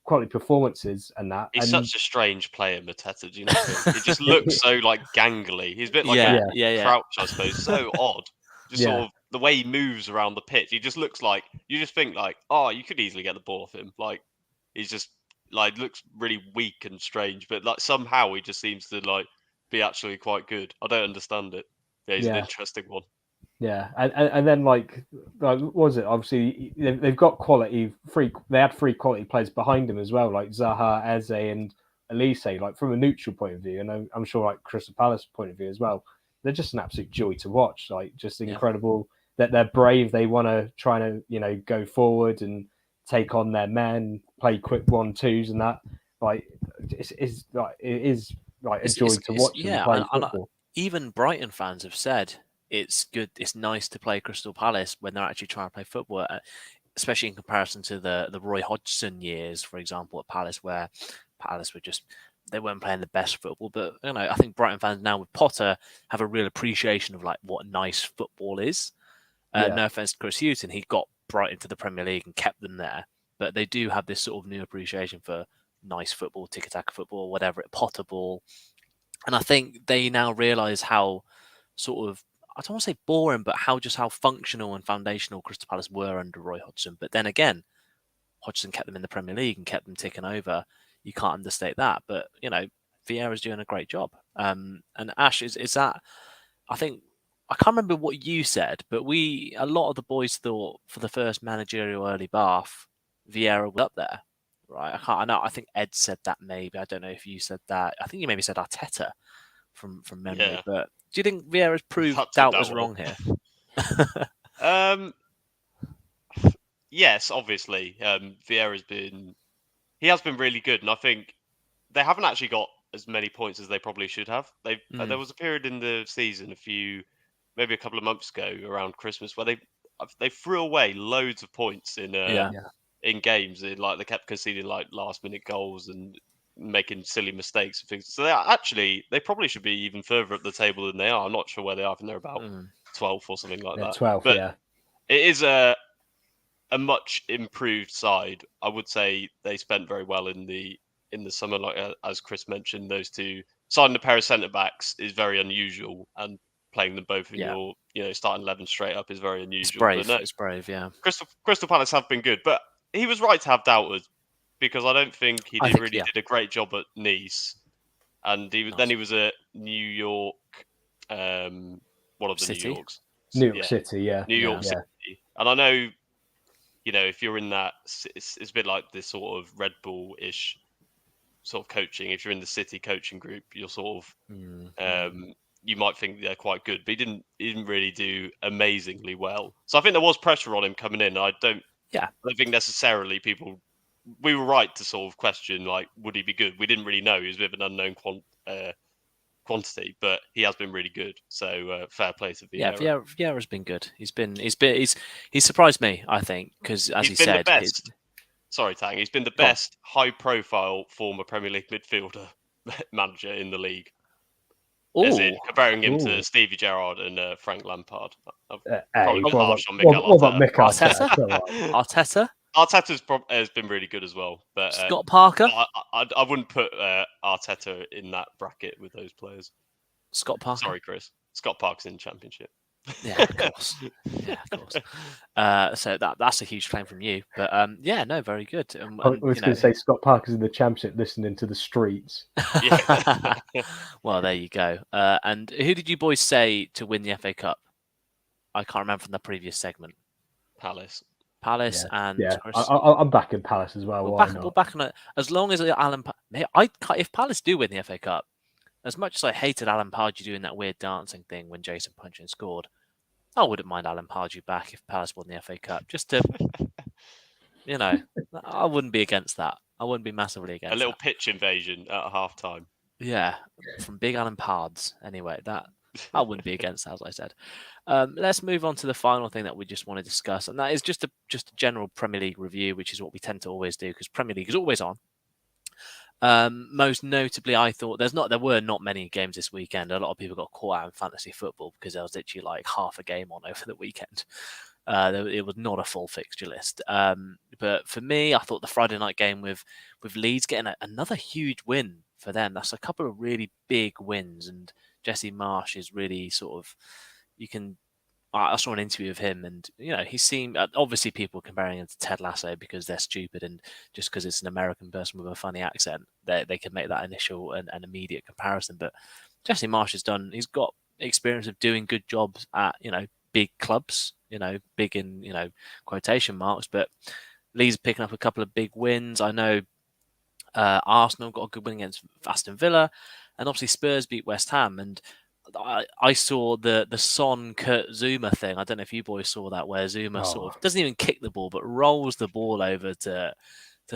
quality performances and that. He's such a strange player, Mateta. Do you know? He just looks so like gangly. He's a bit like a Crouch, I suppose. So odd. Just sort of the way he moves around the pitch. He just looks like, you just think like, oh, you could easily get the ball off him. Like he's just like looks really weak and strange, but like somehow he just seems to like be actually quite good. I don't understand it. Yeah, he's an interesting one. Yeah, and then like what was it? Obviously, they've got quality They had 3 quality players behind them as well, like Zaha, Eze, and Elise. Like from a neutral point of view, and I'm sure like Crystal Palace point of view as well. They're just an absolute joy to watch. Like just incredible that they're brave. They want to try to go forward and take on their men, play quick 1-2s and that. Like it is a joy to watch them play football. Even Brighton fans have said it's good. It's nice to play Crystal Palace when they're actually trying to play football, especially in comparison to the Roy Hodgson years, for example, at Palace, where Palace were they weren't playing the best football. But I think Brighton fans now with Potter have a real appreciation of like what nice football is. No offense to Chris Hughton, he got Brighton to the Premier League and kept them there, but they do have this sort of new appreciation for nice football, tiki-taka football, whatever, Potter ball. And I think they now realise how sort of, I don't want to say boring, but how functional and foundational Crystal Palace were under Roy Hodgson. But then again, Hodgson kept them in the Premier League and kept them ticking over. You can't understate that. But, Vieira's doing a great job. And Ash, is that, I think, I can't remember what you said, but a lot of the boys thought for the first managerial early bath, Vieira was up there, right? I know. I think Ed said that maybe. I don't know if you said that. I think you maybe said Arteta from memory. Yeah. But do you think Vieira's proved doubt was wrong here? Yes, obviously. He has been really good, and I think they haven't actually got as many points as they probably should have. There was a period in the season maybe a couple of months ago around Christmas where they threw away loads of points in games. They kept conceding like last minute goals and making silly mistakes and things. So they probably should be even further up the table than they are. I'm not sure where they are. I think they're about 12th or something like that. 12th, but it is a much improved side. I would say they spent very well in the summer, like as Chris mentioned. Those two signing a pair of centre backs is very unusual, and playing them both in your starting 11 straight up is very unusual. It's brave, yeah. Crystal Palace have been good, but he was right to have doubters because I don't think he did a great job at Nice, and then he was at New York. One of the City? New Yorks. New York City, yeah. New York City, and I know, if you're in that, it's a bit like this sort of Red Bull-ish sort of coaching. If you're in the City coaching group, you're sort of you might think they're quite good, but he didn't really do amazingly well. So I think there was pressure on him coming in. I don't think necessarily we were right to sort of question, like, would he be good? We didn't really know. He was a bit of an unknown quantity, but he has been really good. So fair play to Vieira. Yeah, Vieira's been good. He's surprised me, I think, because as he said, sorry, Tang, he's been the best high-profile former Premier League midfielder manager in the league. Comparing him to Stevie Gerrard and Frank Lampard. Probably harsh on Mikel Arteta. Arteta has been really good as well, but Scott Parker. I wouldn't put Arteta in that bracket with those players. Scott Parker. Sorry, Chris. Scott Parker's in the Championship. Yeah, of course. So that's a huge claim from you, but very good. I was going to say Scott Parker's in the Championship, listening to the streets. Well, there you go. And who did you boys say to win the FA Cup? I can't remember from the previous segment. Palace, and I'm backing Palace as well. We're backing it as long as if Palace do win the FA Cup. As much as I hated Alan Pardew doing that weird dancing thing when Jason Puncheon scored, I wouldn't mind Alan Pardew back if Palace won the FA Cup. Just to, I wouldn't be against that. I wouldn't be massively against a little pitch invasion at half time. Yeah, from Big Alan Pards. Anyway, that I wouldn't be against that, as I said. Let's move on to the final thing that we just want to discuss, and that is just a general Premier League review, which is what we tend to always do because Premier League is always on. Most notably, I thought there were not many games this weekend. A lot of people got caught out in fantasy football because there was literally like half a game on over the weekend. It was not a full fixture list. But for me, I thought the Friday night game with Leeds getting another huge win for them. That's a couple of really big wins, and Jesse Marsch is really sort of I saw an interview of him, and he seemed obviously people comparing him to Ted Lasso because they're stupid, and just because it's an American person with a funny accent, they can make that initial and immediate comparison. But Jesse Marsch he's got experience of doing good jobs at big clubs, big in, quotation marks, but Leeds picking up a couple of big wins. I know Arsenal got a good win against Aston Villa, and obviously Spurs beat West Ham. And I saw the Son Kurt Zuma thing. I don't know if you boys saw that, where Zuma sort of doesn't even kick the ball, but rolls the ball over to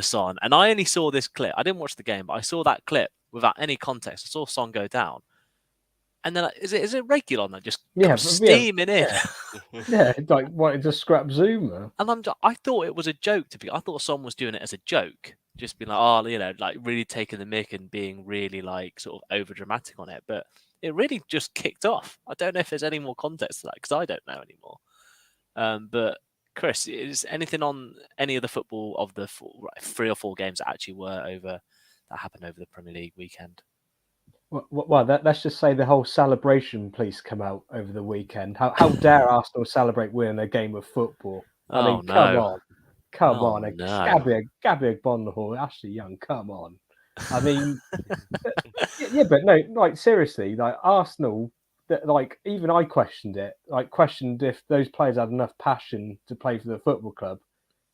Son. And I only saw this clip. I didn't watch the game, but I saw that clip without any context. I saw Son go down. And then is it regular on that? Just steaming in. Yeah, like wanting to scrap Zuma. And I thought it was a joke I thought Son was doing it as a joke. Just being like, like really taking the mick and being really like sort of over dramatic on it. But it really just kicked off. I don't know if there's any more context to that because I don't know anymore. But Chris, is anything on any of the football of the 3 or 4 games that actually that happened over the Premier League weekend? Well, let's just say the whole celebration police come out over the weekend. How dare Arsenal celebrate winning a game of football? I mean, come on. Gabby Bonhall, Ashley Young, come on. I mean, yeah, but no, like seriously, like Arsenal, like even I questioned if those players had enough passion to play for the football club.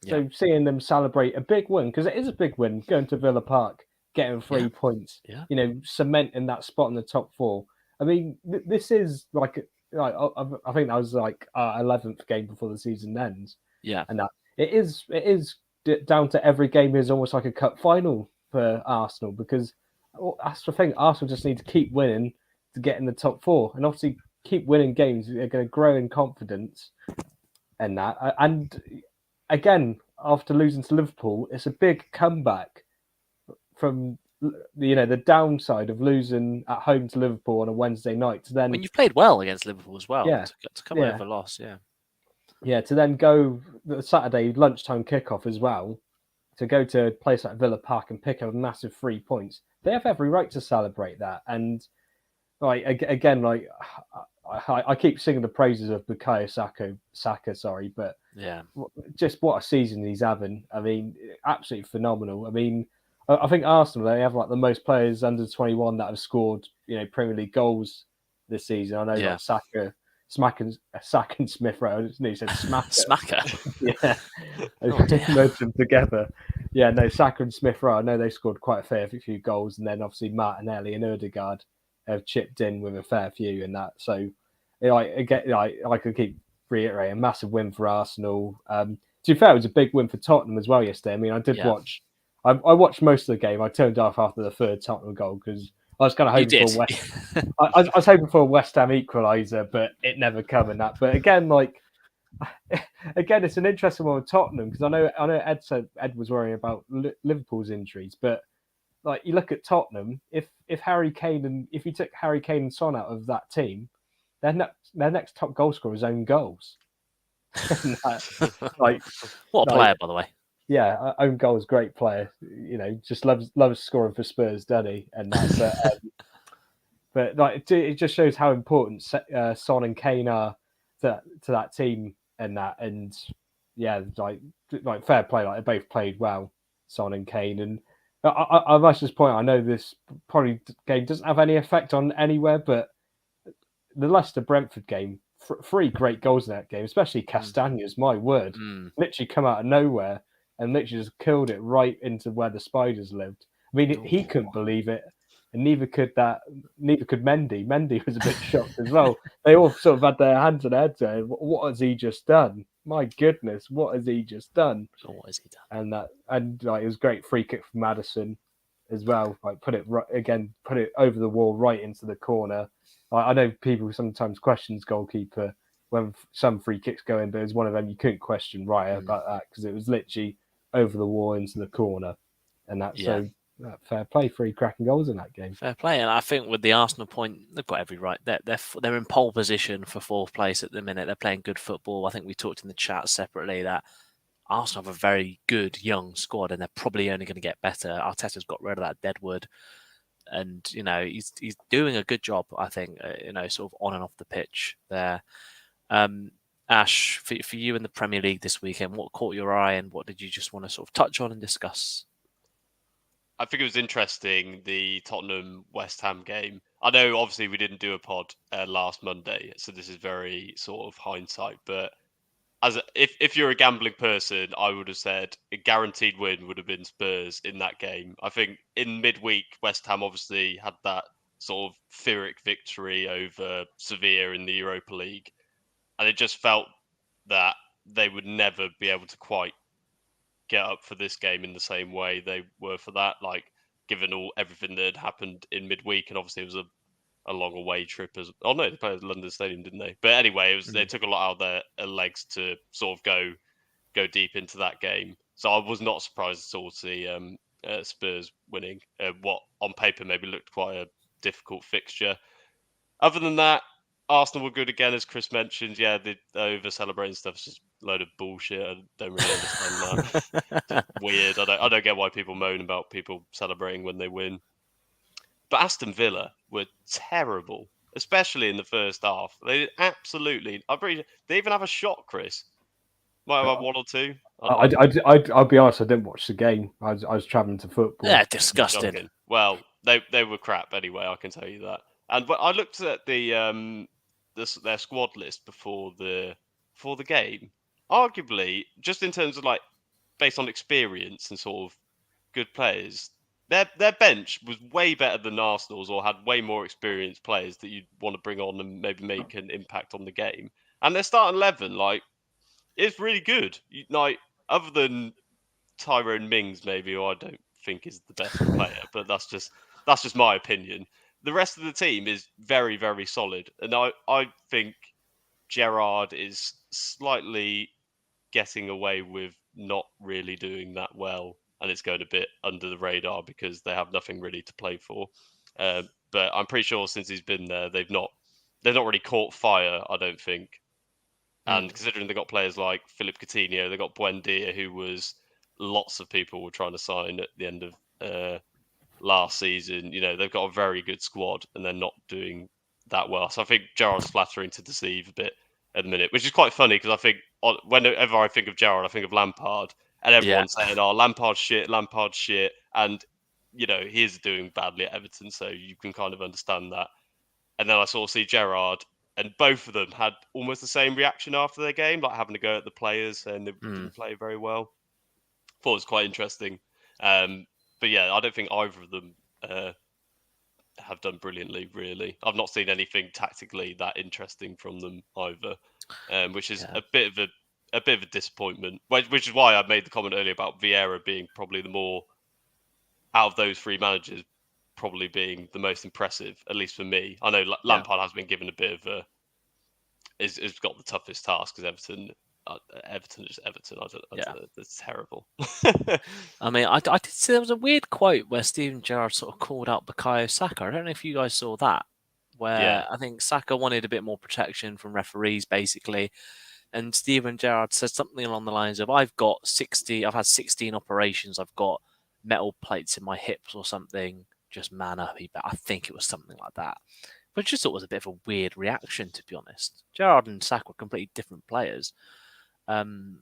So seeing them celebrate a big win, because it is a big win, going to Villa Park, getting 3 points, cementing that spot in the top 4. I mean, this is I think that was like our 11th game before the season ends. Yeah, and that it is down to every game is almost like a cup final for Arsenal, because that's the thing. Arsenal just need to keep winning to get in the top 4, and obviously keep winning games. They're going to grow in confidence, and that. And again, after losing to Liverpool, it's a big comeback from the downside of losing at home to Liverpool on a Wednesday night. To then, when you've played well against Liverpool as well, to come over a loss, to then go the Saturday lunchtime kickoff as well, to go to a place like Villa Park and pick up a massive 3 points. They have every right to celebrate that. And I keep singing the praises of Bukayo Saka, but just what a season he's having. I mean, absolutely phenomenal. I mean, I think Arsenal, they have like the most players under 21 that have scored, Premier League goals this season. I know like Saka, and Smith Rowe. I knew you said Smacker. Yeah. Merged them together. Yeah, no, Saka and Smith Rowe. I know they scored quite a fair few goals, and then obviously Martinelli and Ødegaard have chipped in with a fair few in that. So, I could keep reiterating, a massive win for Arsenal. To be fair, it was a big win for Tottenham as well yesterday. I mean, I did watch. I watched most of the game. I turned off after the third Tottenham goal because I was kind of hoping for I was hoping for a West Ham equaliser, but it never come in that. But again, it's an interesting one with Tottenham, because I know Ed was worrying about Liverpool's injuries, but like you look at Tottenham, if you took Harry Kane and Son out of that team, their next top goal scorer is own goals. What a player, by the way. Yeah, own goals, great player. Just loves scoring for Spurs, doesn't he? And that, but it just shows how important Son and Kane are to that team and that. And like fair play. Like they both played well, Son and Kane. And I must just point out, I know this probably game doesn't have any effect on anywhere, but the Leicester-Brentford game, 3 great goals in that game, especially Castaños, my word. Literally come out of nowhere and literally just killed it right into where the Spiders lived. I mean, he couldn't believe it, and neither could Mendy. Mendy was a bit shocked as well. They all sort of had their hands on their heads going, what has he just done? My goodness, what has he just done? So what has he done? And it was a great free kick from Maddison as well. Like put it over the wall right into the corner. I know people sometimes question goalkeeper when some free kicks go in, but it was one of them you couldn't question Raya about that, because it was literally over the wall into the corner, and so fair play, 3 cracking goals in that game. Fair play, and I think with the Arsenal point, they've got every right. They're in pole position for 4th place at the minute. They're playing good football. I think we talked in the chat separately that Arsenal have a very good young squad, and they're probably only going to get better. Arteta's got rid of that deadwood, and he's doing a good job, I think. Sort of on and off the pitch there. Ash, for you in the Premier League this weekend, what caught your eye and what did you just want to sort of touch on and discuss? I think it was interesting, the Tottenham West Ham game. I know obviously we didn't do a pod last Monday, so this is very sort of hindsight. But if you're a gambling person, I would have said a guaranteed win would have been Spurs in that game. I think in midweek, West Ham obviously had that sort of Pyrrhic victory over Sevilla in the Europa League, and it just felt that they would never be able to quite get up for this game in the same way they were for that. Like, given everything that had happened in midweek, and obviously it was a long away trip as. Oh no, they played at London Stadium, didn't they? But anyway, they took a lot out of their legs to sort of go deep into that game. So I was not surprised at all to see Spurs winning what on paper maybe looked quite a difficult fixture. Other than that, Arsenal were good again, as Chris mentioned. Yeah, the over celebrating stuff is just a load of bullshit. I don't really understand that. Just weird. I don't get why people moan about people celebrating when they win. But Aston Villa were terrible, especially in the first half. They absolutely. They even have a shot, Chris. Might have had one or two. I'll be honest. I didn't watch the game. I was traveling to football. Yeah, disgusting. Shocking. Well, they were crap anyway. I can tell you that. And I looked at their squad list before the game. Arguably, just in terms of like based on experience and sort of good players, their bench was way better than Arsenal's, or had way more experienced players that you'd want to bring on and maybe make an impact on the game. And their starting 11, like, it's really good. Like, other than Tyrone Mings, maybe, who I don't think is the best player, but that's just my opinion. The rest of the team is very, very solid, and I think Gerrard is slightly getting away with not really doing that well, and it's going a bit under the radar because they have nothing really to play for. But I'm pretty sure since he's been there, they've not really caught fire, I don't think. And considering they got players like Philip Coutinho, they got Buendia, who was lots of people were trying to sign at the end of last season. You know, they've got a very good squad, and they're not doing that well. So I think Gerrard's flattering to deceive a bit at the minute, which is quite funny because I think whenever I think of Gerrard, I think of Lampard, and everyone's saying, "Oh, Lampard's shit, Lampard's shit," and you know he is doing badly at Everton, so you can kind of understand that. And then I sort of see Gerrard, and both of them had almost the same reaction after their game, like having to go at the players and they didn't play very well. Thought it was quite interesting. But yeah, I don't think either of them have done brilliantly, really. I've not seen anything tactically that interesting from them either, which is a bit of a disappointment. Which is why I made the comment earlier about Vieira being probably the more, out of those three managers, probably being the most impressive, at least for me. I know Lampard has been given a bit of has got the toughest task because Everton is Everton. That's terrible. I mean, I did see there was a weird quote where Steven Gerrard sort of called out Bukayo Saka. I don't know if you guys saw that, where I think Saka wanted a bit more protection from referees, basically. And Steven Gerrard said something along the lines of, I've had 16 operations. I've got metal plates in my hips or something. Just man up. I think it was something like that. But I just thought it was a bit of a weird reaction, to be honest. Gerrard and Saka were completely different players. And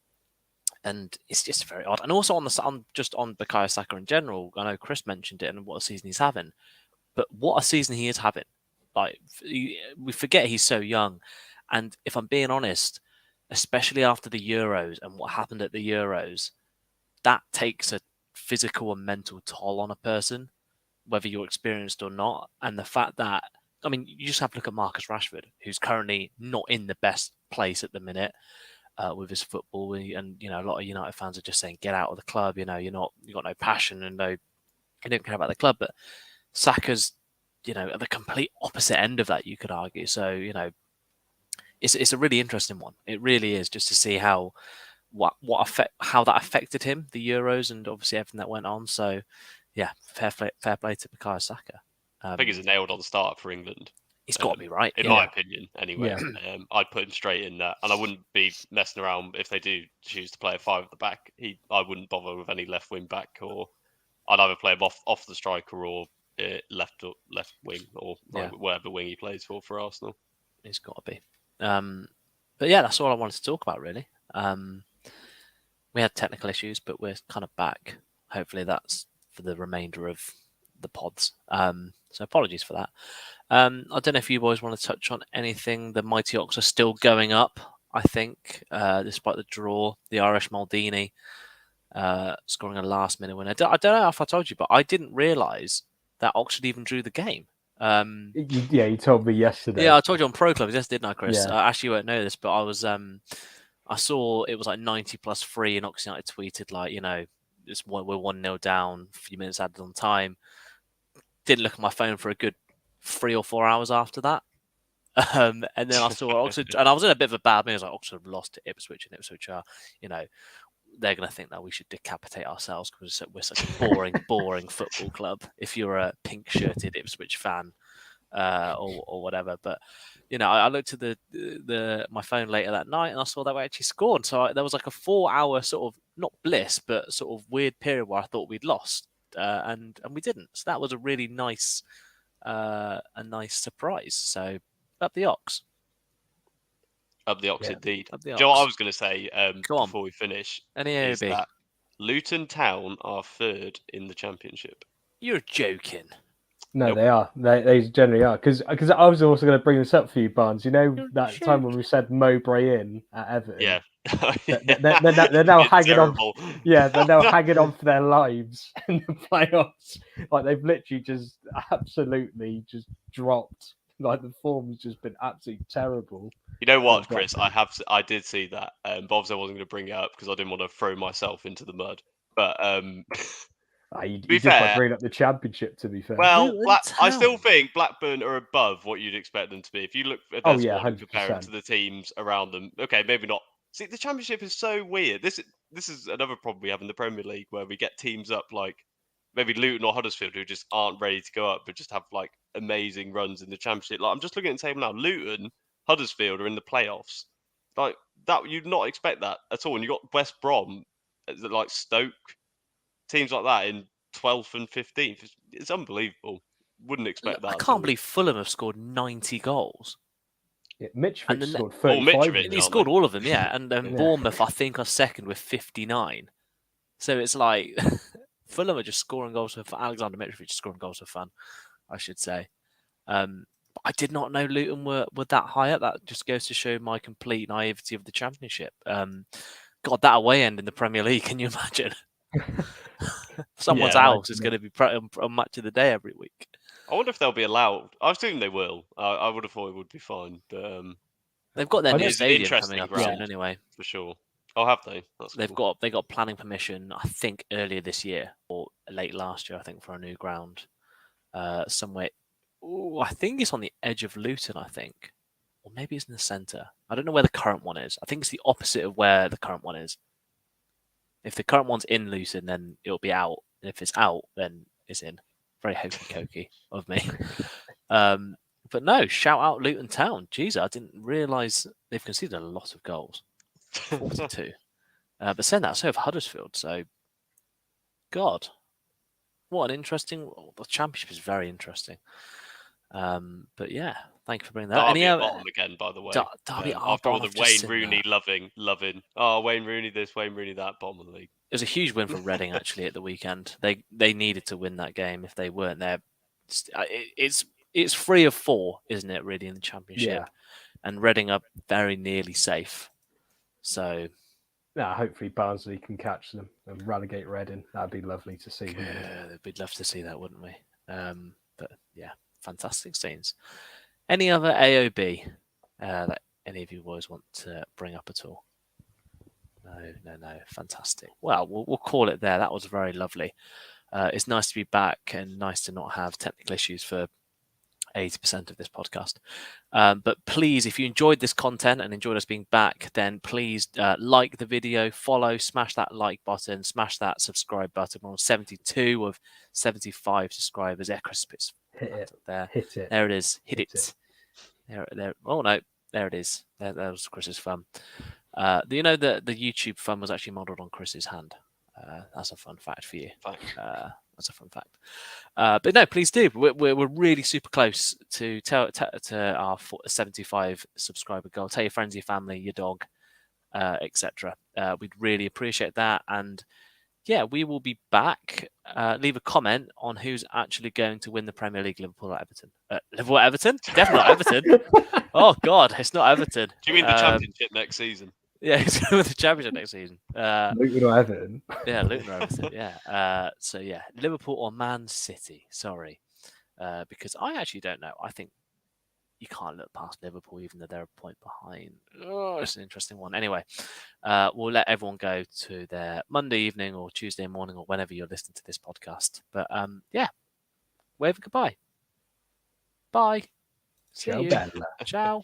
it's just very odd. And also on Bukayo Saka in general, I know Chris mentioned it and what a season he's having. But what a season he is having. Like, we forget he's so young. And if I'm being honest, especially after the Euros and what happened at the Euros, that takes a physical and mental toll on a person, whether you're experienced or not. And the fact that, I mean, you just have to look at Marcus Rashford, who's currently not in the best place at the minute with his football. And, you know, a lot of United fans are just saying, get out of the club. You know, you've got no passion and you don't care about the club. But Saka's, you know, at the complete opposite end of that, you could argue. So, you know, it's a really interesting one. It really is, just to see how that affected him, the Euros, and obviously everything that went on. So, yeah, fair play to Bukayo Saka. I think he's a nailed-on start for England. He's got to be right, in my opinion. Anyway, I'd put him straight in that, and I wouldn't be messing around if they do choose to play a five at the back. I wouldn't bother with any left wing back, or I'd either play him off the striker or left wing, or whatever wing he plays for Arsenal. He's got to be. But yeah, that's all I wanted to talk about, really. We had technical issues, but we're kind of back. Hopefully that's for the remainder of the pods. So apologies for that. I don't know if you boys want to touch on anything. The Mighty Ox are still going up, I think, despite the draw. The Irish Maldini scoring a last-minute winner. I don't know if I told you, but I didn't realise that Oxford even drew the game. You told me yesterday. Yeah, I told you on Pro Club, yes, didn't I, Chris? Yeah. Actually, you won't know this, but I was I saw it was like 90+3, and Oxford United tweeted like, we're 1-0 down, a few minutes added on time. Didn't look at my phone for a good 3 or 4 hours after that. And then I saw Oxford, and I was in a bit of a bad mood. I was like, Oxford have lost to Ipswich, and Ipswich are, they're going to think that we should decapitate ourselves because we're such a boring football club. If you're a pink-shirted Ipswich fan or whatever, but I looked at my phone later that night and I saw that we actually scored. So there was like a 4-hour sort of not bliss, but sort of weird period where I thought we'd lost, and we didn't. So that was a really nice, surprise. So up the Ox. Up the Ox, indeed. Up the Do you know what Ox. I was going to say before we finish? Any is AOB? that Luton Town are third in the Championship. You're joking. No, Nope. they are. They generally are. Because I was also going to bring this up for you, Barnes. You know that time when we said Mowbray in at Everton? Yeah. They're now hanging terrible. on. Yeah, they're now hanging on for their lives in the playoffs. Like they've literally just absolutely just dropped. Like the form's just been absolutely terrible. You know what, Chris? I did see that. But obviously I wasn't going to bring it up because I didn't want to throw myself into the mud. But You be did like fair, bring up the Championship. To be fair, well, I still think Blackburn are above what you'd expect them to be. If you look at their squad and compare them 100%. to the teams around them, okay, maybe not. See, the Championship is so weird. This is another problem we have in the Premier League where we get teams up like maybe Luton or Huddersfield who just aren't ready to go up, but just have like amazing runs in the Championship. Like I'm just looking at the table now. Luton, Huddersfield are in the playoffs. Like that, you'd not expect that at all. And you got West Brom, like Stoke, teams like that in 12th and 15th. It's unbelievable. Wouldn't expect that. I can't believe Fulham have scored 90 goals. Yeah, Mitrovic scored Oh, 35. Mitrovic, He scored all of them, yeah. And Bournemouth, I think, are second with 59. So it's like Fulham are just scoring goals for fun. Alexander Mitrovic is scoring goals for fun, I should say. But I did not know Luton were that high up. That just goes to show my complete naivety of the Championship. God, that away end in the Premier League, can you imagine? Someone's house is going to be a match of the day every week. I wonder if they'll be allowed. I assume they will. I would have thought it would be fine, but they've got their new stadium coming up soon anyway. For sure. Oh, have they? They've got planning permission, I think, earlier this year or late last year. I think for a new ground somewhere. Ooh, I think it's on the edge of Luton. I think, or maybe it's in the centre. I don't know where the current one is. I think it's the opposite of where the current one is. If the current one's in Luton, then it'll be out. And if it's out, then it's in. Very hokey-cokey of me. But no, shout out Luton Town. Jeez, I didn't realise they've conceded a lot of goals. 42. But saying that, so have Huddersfield. So, God, what an interesting... The Championship is very interesting. But yeah, thank you for bringing that. Derby at bottom again, by the way. Derby after all the Wayne Rooney loving. Oh, Wayne Rooney this, Wayne Rooney that, bottom of the league. It was a huge win for Reading actually at the weekend. They needed to win that game. If they weren't there, it's 3 of 4, isn't it? Really in the Championship, Yeah. And Reading are very nearly safe. So, hopefully Barnsley can catch them and relegate Reading. That'd be lovely to see. We'd love to see that, wouldn't we? But yeah, fantastic scenes. Any other AOB that any of you boys want to bring up at all? No. Fantastic. Well, we'll call it there. That was very lovely. It's nice to be back and nice to not have technical issues for 80% of this podcast. But please, if you enjoyed this content and enjoyed us being back, then please like the video, follow, smash that like button, smash that subscribe button. We're on 72 of 75 subscribers. Chris Spitz. Hit it. There. Hit it. There it is. Hit it. There. Oh, no. There it is. That was Chris's thumb. The YouTube thumb was actually modelled on Chris's hand. That's a fun fact for you. That's a fun fact. But no, please do. We're really super close to our 75 subscriber goal. Tell your friends, your family, your dog, etc. We'd really appreciate that. And yeah, we will be back. Leave a comment on who's actually going to win the Premier League, Liverpool or Everton. Liverpool or Everton? Definitely not Everton. Oh, God, it's not Everton. Do you mean the Championship next season? Yeah, it's going to the Championship next season. Luton or Everton. Yeah, Luton or Everton, yeah. So, yeah, Liverpool or Man City. Sorry. Because I actually don't know. I think you can't look past Liverpool, even though they're a point behind. Oh, it's an interesting one. Anyway, we'll let everyone go to their Monday evening or Tuesday morning or whenever you're listening to this podcast. But yeah, wave a goodbye. Bye. See Ciao, you. bella. Ciao.